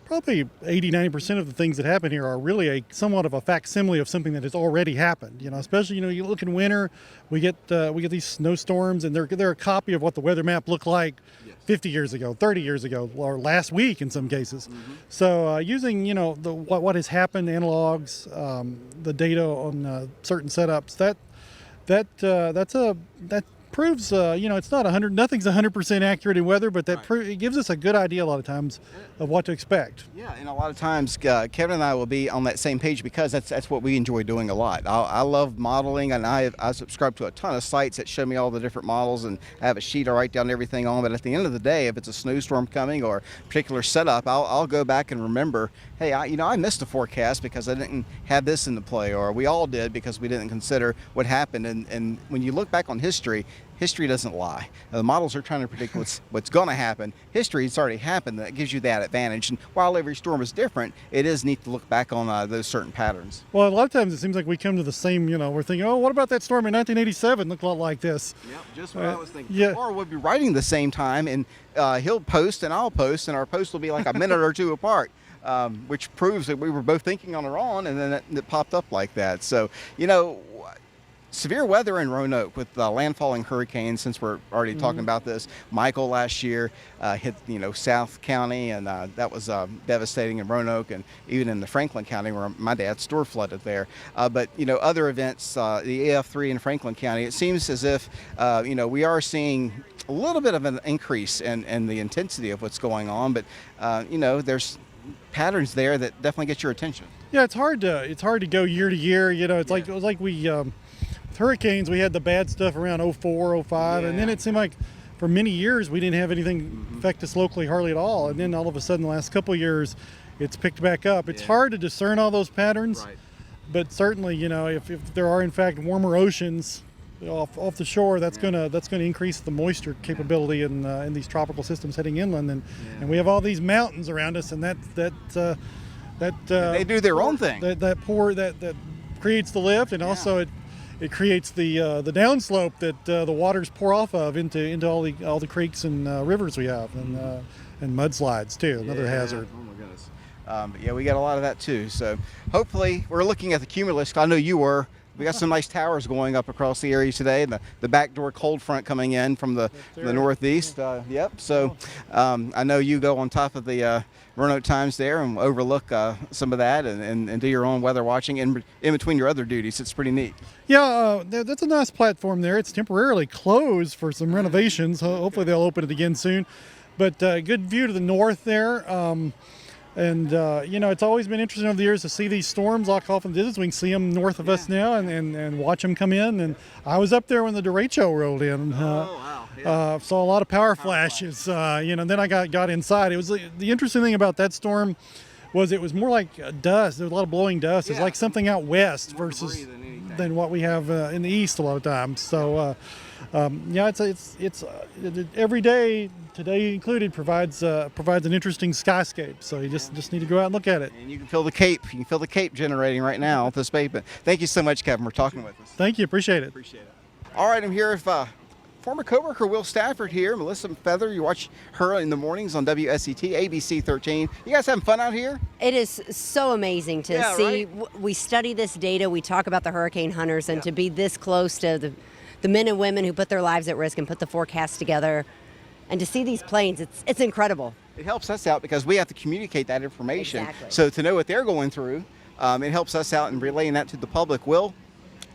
probably 80-90% of the things that happen here are really somewhat of a facsimile of something that has already happened. Especially you look in winter, we get these snowstorms, and they're a copy of what the weather map looked like 50 years ago, 30 years ago, or last week in some cases. Mm-hmm. So using what has happened, analogs, the data on certain setups, that proves it's not nothing's 100% accurate in weather, but it gives us a good idea a lot of times of what to expect. Yeah, and a lot of times Kevin and I will be on that same page because that's what we enjoy doing a lot. I love modeling, and I subscribe to a ton of sites that show me all the different models, and I have a sheet I write down everything on. But at the end of the day, if it's a snowstorm coming or a particular setup, I'll go back and remember, hey, I missed a forecast because I didn't have this in the play, or we all did because we didn't consider what happened. And when you look back on history doesn't lie. The models are trying to predict what's going to happen. History, it's already happened. That gives you that advantage. And while every storm is different, it is neat to look back on those certain patterns. Well, a lot of times it seems like we come to the same, we're thinking, what about that storm in 1987? Looked a lot like this. Yep, just what I was thinking. Yeah. Or we'll be writing the same time, and he'll post and I'll post, and our post will be like a minute or two apart. Which proves that we were both thinking on our own, and then it popped up like that. So, severe weather in Roanoke with landfalling hurricanes, since we're already talking about this. Michael last year hit South County, and that was devastating in Roanoke, and even in the Franklin County where my dad's store flooded there. But other events, the AF3 in Franklin County, it seems as if we are seeing a little bit of an increase in the intensity of what's going on, but there's patterns there that definitely get your attention. Yeah, it's hard to go year to year. It was like we with hurricanes, we had the bad stuff around 04, 05, and then it seemed like for many years we didn't have anything affect us locally hardly at all. And then all of a sudden, the last couple of years, it's picked back up. It's hard to discern all those patterns, but certainly, if there are in fact warmer oceans off the shore, that's gonna increase the moisture capability in these tropical systems heading inland, and we have all these mountains around us, and that they do their own thing. That creates the lift, and also it creates the downslope that the waters pour off of into all the creeks and rivers we have, and mudslides too, another hazard. Oh my goodness. We got a lot of that too. So hopefully we're looking at the cumulus. I know you were. We got some nice towers going up across the area today, and the backdoor cold front coming in from the northeast. So I know you go on top of the Roanoke Times there and overlook some of that and do your own weather watching in between your other duties. It's pretty neat. Yeah, that's a nice platform there. It's temporarily closed for some renovations. Hopefully they'll open it again soon. But good view to the north there. It's always been interesting over the years to see these storms like often did. We can see them north of us now and watch them come in. And I was up there when the derecho rolled in. Wow. Saw a lot of power flashes. Then I got inside. It was the interesting thing about that storm was it was more like dust. There was a lot of blowing dust. It's like something out west versus than what we have in the east a lot of times. So it's every day, today included, provides an interesting skyscape. So you just need to go out and look at it. And you can feel the cape. You can feel the cape generating right now with this pavement. Thank you so much, Kevin, for talking with us. Thank you. Appreciate it. Appreciate it. All right, I'm here with former coworker Will Stafford here, Melissa Feather. You watch her in the mornings on WSET, ABC 13. You guys having fun out here? It is so amazing to see. Right? We study this data. We talk about the hurricane hunters, and to be this close to the men and women who put their lives at risk and put the forecast together, and to see these planes, it's incredible. It helps us out because we have to communicate that information. Exactly. So to know what they're going through, it helps us out in relaying that to the public. Will,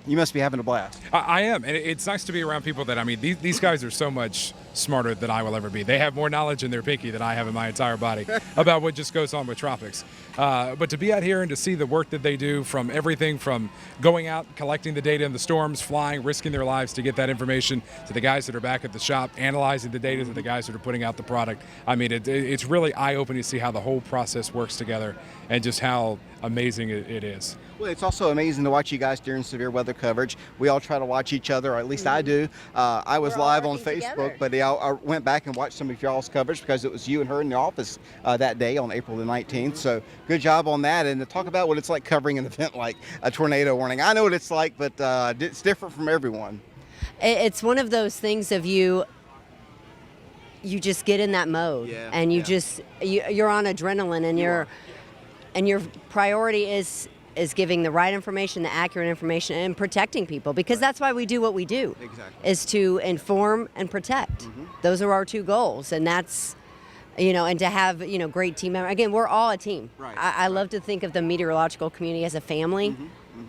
you must be having a blast. I am, and it's nice to be around people that, I mean, these guys are so much smarter than I will ever be. They have more knowledge in their pinky than I have in my entire body about what just goes on with tropics. But to be out here and to see the work that they do, from everything from going out, collecting the data in the storms, flying, risking their lives to get that information, to the guys that are back at the shop analyzing the data, to the guys that are putting out the product. I mean, it's really eye-opening to see how the whole process works together and just how amazing it is. Well, it's also amazing to watch you guys during severe weather coverage. We all try to watch each other, or at least I do. I was live on Facebook, but I went back and watched some of y'all's coverage because it was you and her in the office that day on April the 19th. So good job on that. And to talk about what it's like covering an event like a tornado warning. I know what it's like, but it's different from everyone. It's one of those things of you just get in that mode, and you're on adrenaline, and your priority is giving the right information, the accurate information, and protecting people, because that's why we do what we do. Exactly. Is to inform and protect. Those are our two goals, and that's, and to have, great team members. Again, we're all a team. Right. I love to think of the meteorological community as a family,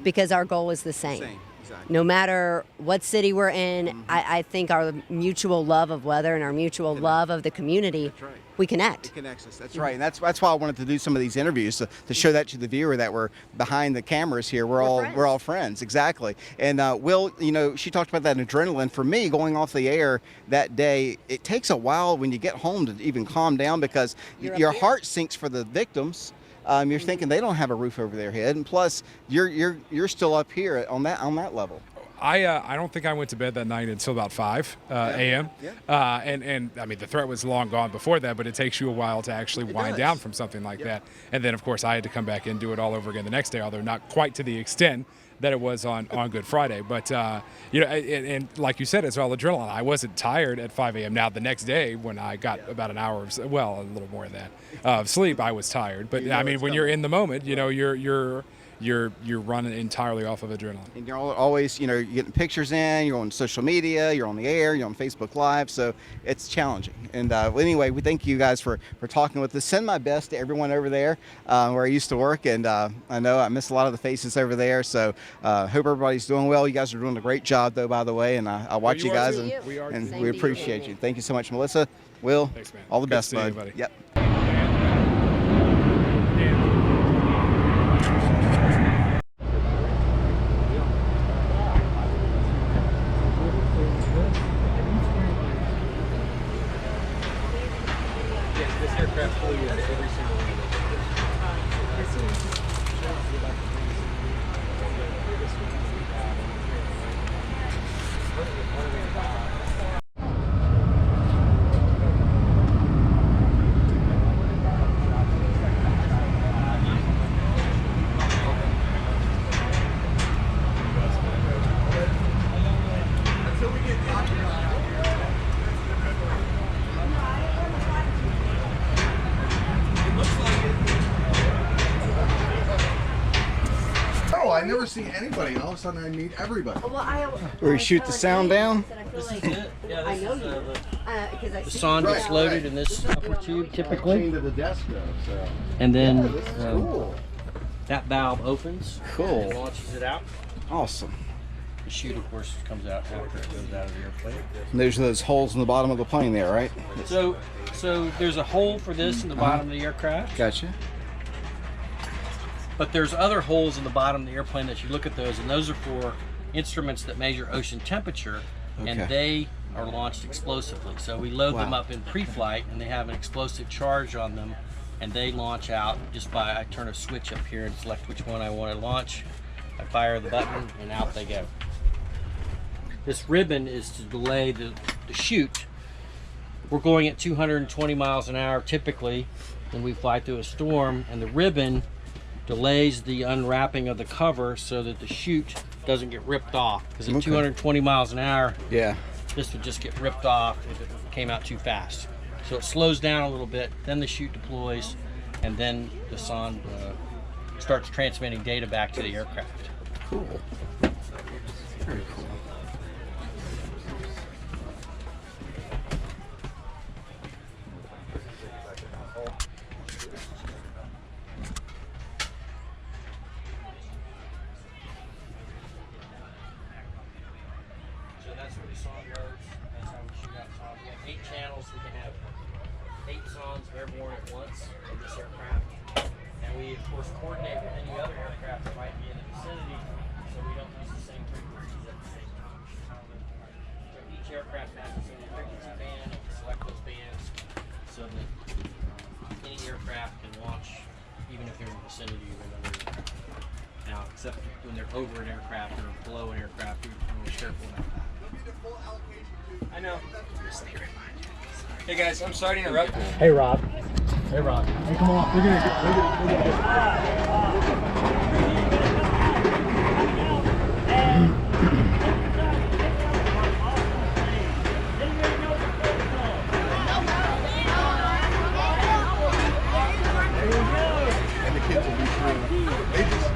because our goal is the same. Exactly. No matter what city we're in, I think our mutual love of weather and our mutual love of the community, we connect. It connects us. That's right. And that's why I wanted to do some of these interviews, to show that to the viewer that we're behind the cameras here. We're all friends. Exactly. And Will, she talked about that adrenaline. For me, going off the air that day, it takes a while when you get home to even calm down, because your heart sinks for the victims. You're thinking they don't have a roof over their head, and plus you're still up here on that level. I don't think I went to bed that night until about 5 a.m. And I mean, the threat was long gone before that, but it takes you a while to actually wind down from something like that. And then, of course, I had to come back and do it all over again the next day, although not quite to the extent that it was on Good Friday. But, and like you said, it's all adrenaline. I wasn't tired at 5 a.m. Now, the next day, when I got about an hour a little more than that, sleep, I was tired. But, I mean, when you're in the moment, you're running entirely off of adrenaline. And you're always, you're getting pictures in, you're on social media, you're on the air, you're on Facebook Live, so it's challenging. And anyway, we thank you guys for talking with us. Send my best to everyone over there where I used to work, and I know I miss a lot of the faces over there, so hope everybody's doing well. You guys are doing a great job, though, by the way, and I watch you guys, and we appreciate you. Thank you so much, Melissa. Will, thanks, man. All the Good best, to see you, bud. buddy. Yep. I never see anybody, and all of a sudden I meet everybody. Where you shoot the sound down? This is it. Yeah, this is the sonde gets loaded in this upper tube typically. To the desk, though, so. And then cool. that valve opens. Cool. And launches it out. Awesome. The chute, of course, comes out after it goes out of the airplane. And there's those holes in the bottom of the plane there, right? So there's a hole for this in the bottom of the aircraft. Gotcha. But there's other holes in the bottom of the airplane that you look at those, and those are for instruments that measure ocean temperature, and they are launched explosively. So we load them up in pre-flight, and they have an explosive charge on them, and they launch out just by, I turn a switch up here and select which one I want to launch. I fire the button, and out they go. This ribbon is to delay the chute. We're going at 220 miles an hour typically when we fly through a storm, and the ribbon delays the unwrapping of the cover so that the chute doesn't get ripped off. Because at 220 miles an hour, this would just get ripped off if it came out too fast. So it slows down a little bit, then the chute deploys, and then the sonde starts transmitting data back to the aircraft. Cool. Very cool. So that's where the sonde goes. That's how we shoot out sonde. We have 8 channels. We can have 8 sondes airborne at once in this aircraft. And we, of course, coordinate with any other aircraft that might be in the vicinity, so we don't use the same frequencies at the same time. So each aircraft has its own frequency band, and we select those bands so that any aircraft can launch, even if they're in the vicinity of another aircraft. Now, except when they're over an aircraft or below an aircraft, we're careful about that. I know. Hey guys, I'm sorry to interrupt. Hey, Rob. Hey Rob. Hey, come on. We're And the kids will be through. They just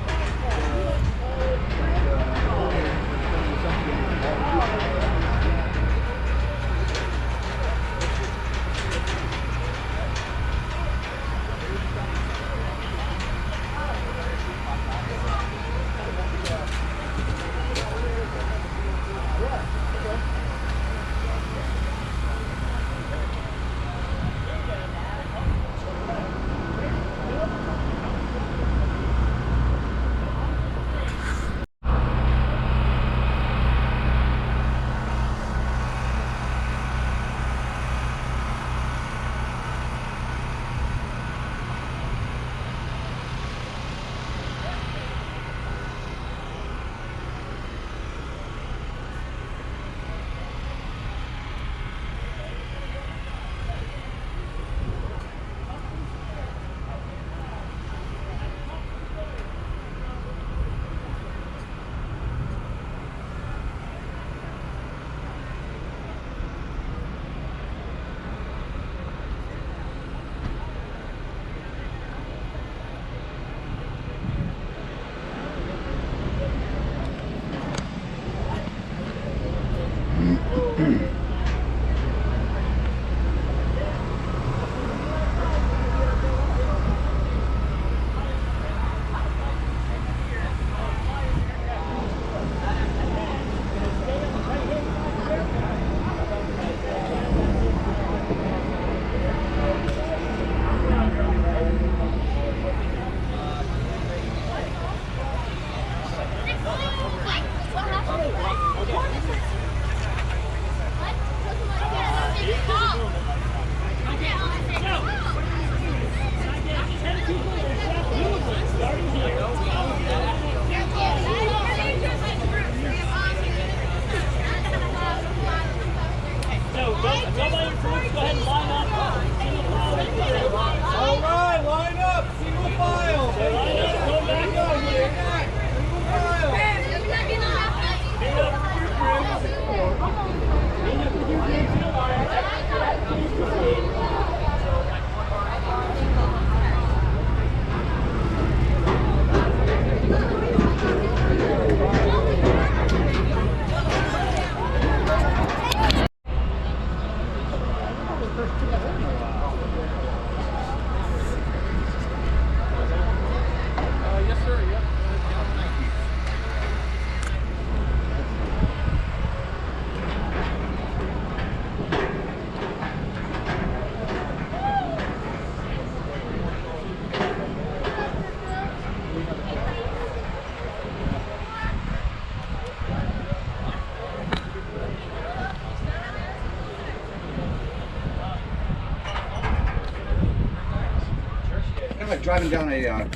like driving down a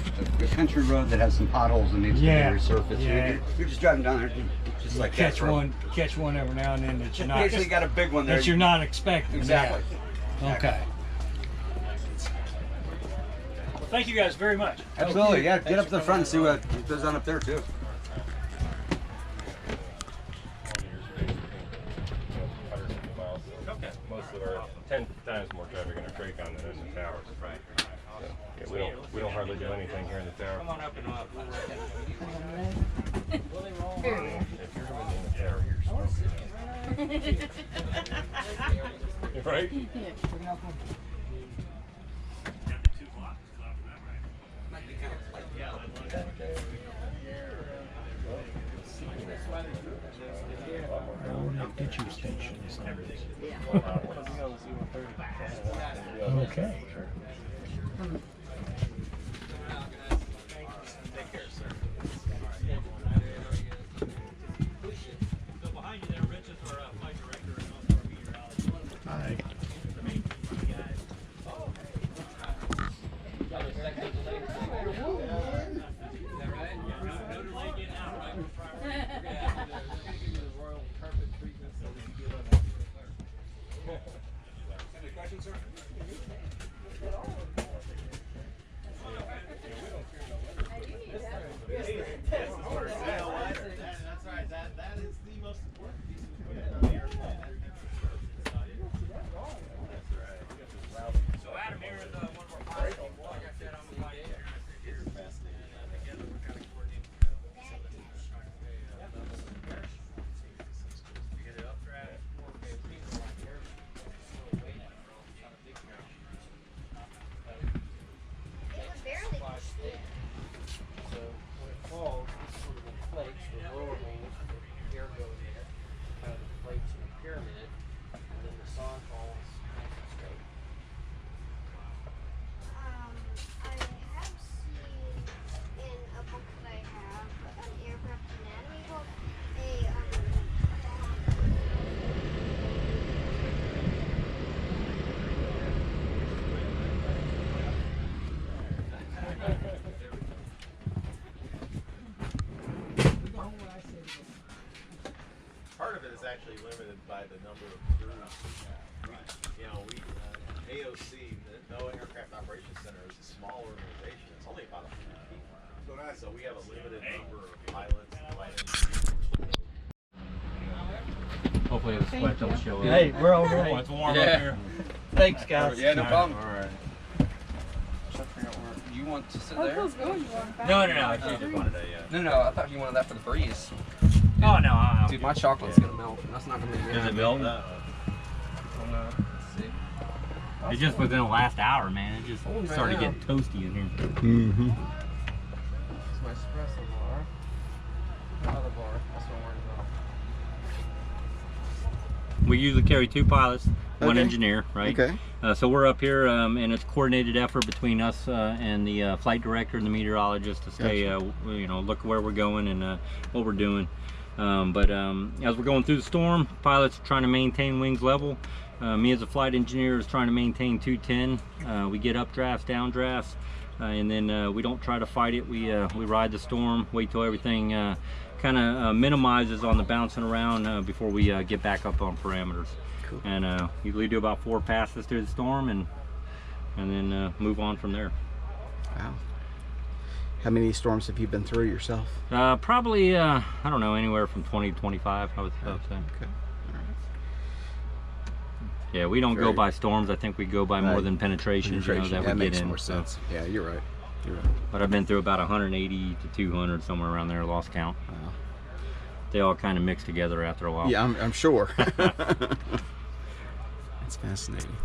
country road that has some potholes and needs to be resurfaced. Yeah. You're just driving down there, just like catch that. catch one every now and then that you're not. Occasionally got a big one there. That you're not expecting. Exactly. Yeah. Okay. Well, thank you guys very much. Absolutely, yeah. Get up to the front and see what goes on up there too. Okay. Most of our 10 times more traffic in our trade con than in the towers. Right. So, yeah, we don't hardly do anything here in the tower. Come on up and up. If you're going in the tower, you're supposed to. Right? Roanoke ditching station is okay. Hi. Any questions, sir? That is the most important piece of equipment on the airplane. So Adam here is one of our pilots. Like I said, I'm a pilot here. Together we're kind of coordinating. Get it up, Travis. So when it falls, this sort of inflates the lower wings, the air goes in, kind of inflates in a pyramid, and then the sun falls nice and straight. I have seen in a book that I have, an aircraft anatomy book, Part of it is actually limited by the number of crews we have. You know, AOC, the NOAA Aircraft Operations Center, is a small organization. It's only about 100 people. So we have a limited number of pilots, flight engineers. Hopefully the sweat don't show up. Hey, we're all right. Oh, it's warm Yeah. up here. Thanks, guys. Yeah, no problem. All right. You want to sit Oh, there? No, I just wanted to, No, I thought you wanted that for the breeze. Oh, no. Dude, my chocolate's gonna melt. That's not gonna be good. Is it melting? It just within the last hour, man. It just started getting toasty in here. Mm-hmm. It's my espresso bar. The other bar. That's what I'm worried about. We usually carry 2 pilots, 1 Okay. engineer, right? Okay. So we're up here, and it's a coordinated effort between us and the flight director and the meteorologist to stay, look where we're going and what we're doing. But as we're going through the storm, pilots are trying to maintain wings level. Me as a flight engineer is trying to maintain 210. We get updrafts, downdrafts, and then we don't try to fight it. We ride the storm, wait till everything kind of minimizes on the bouncing around before we get back up on parameters. Cool. And usually do about 4 passes through the storm and then move on from there. Wow. How many storms have you been through yourself? Probably, I don't know, anywhere from 20 to 25, I would say. Okay. Yeah, we don't go by storms. I think we go by more than penetrations, that we makes get in. more sense. Yeah, you're right. You're right. But I've been through about 180 to 200, somewhere around there, lost count. Wow. They all kind of mix together after a while. Yeah, I'm sure. That's fascinating.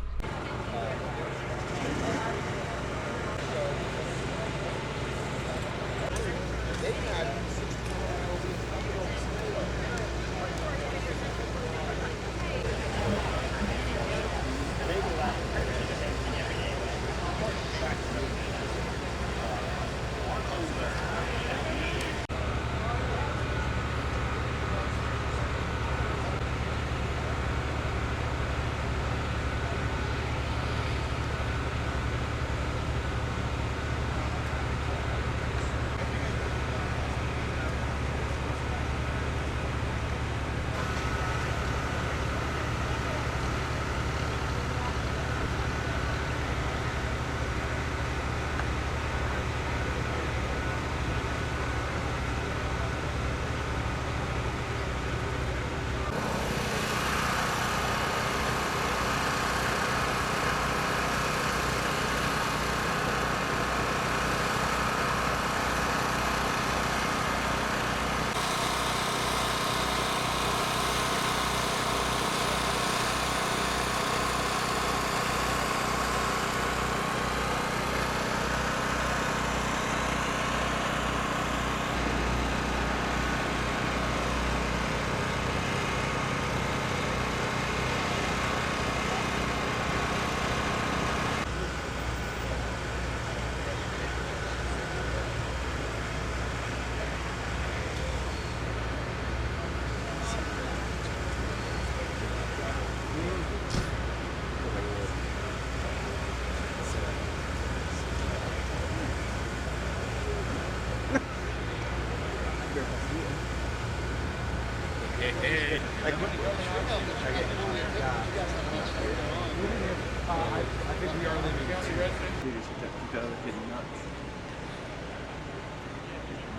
think we are leaving.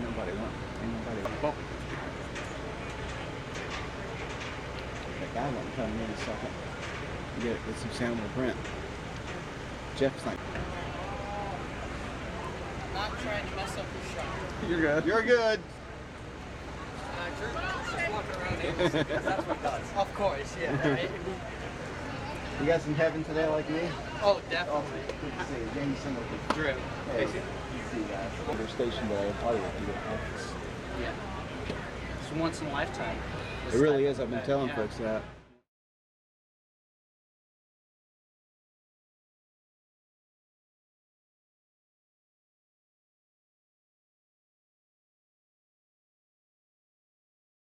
Nobody wants. That guy won't come in a second. Get some sound with Brent. Jeff's like. Not trying to mess up your shot. You're good. You're good. Of course, yeah. Right? You guys in heaven today like me? Oh, definitely. Good to see you. Jamey Singleton. Drew. Hey, good to see you guys. They're stationed there. Probably with the office. Yeah. It's once in a lifetime. It really is. I've been telling folks that.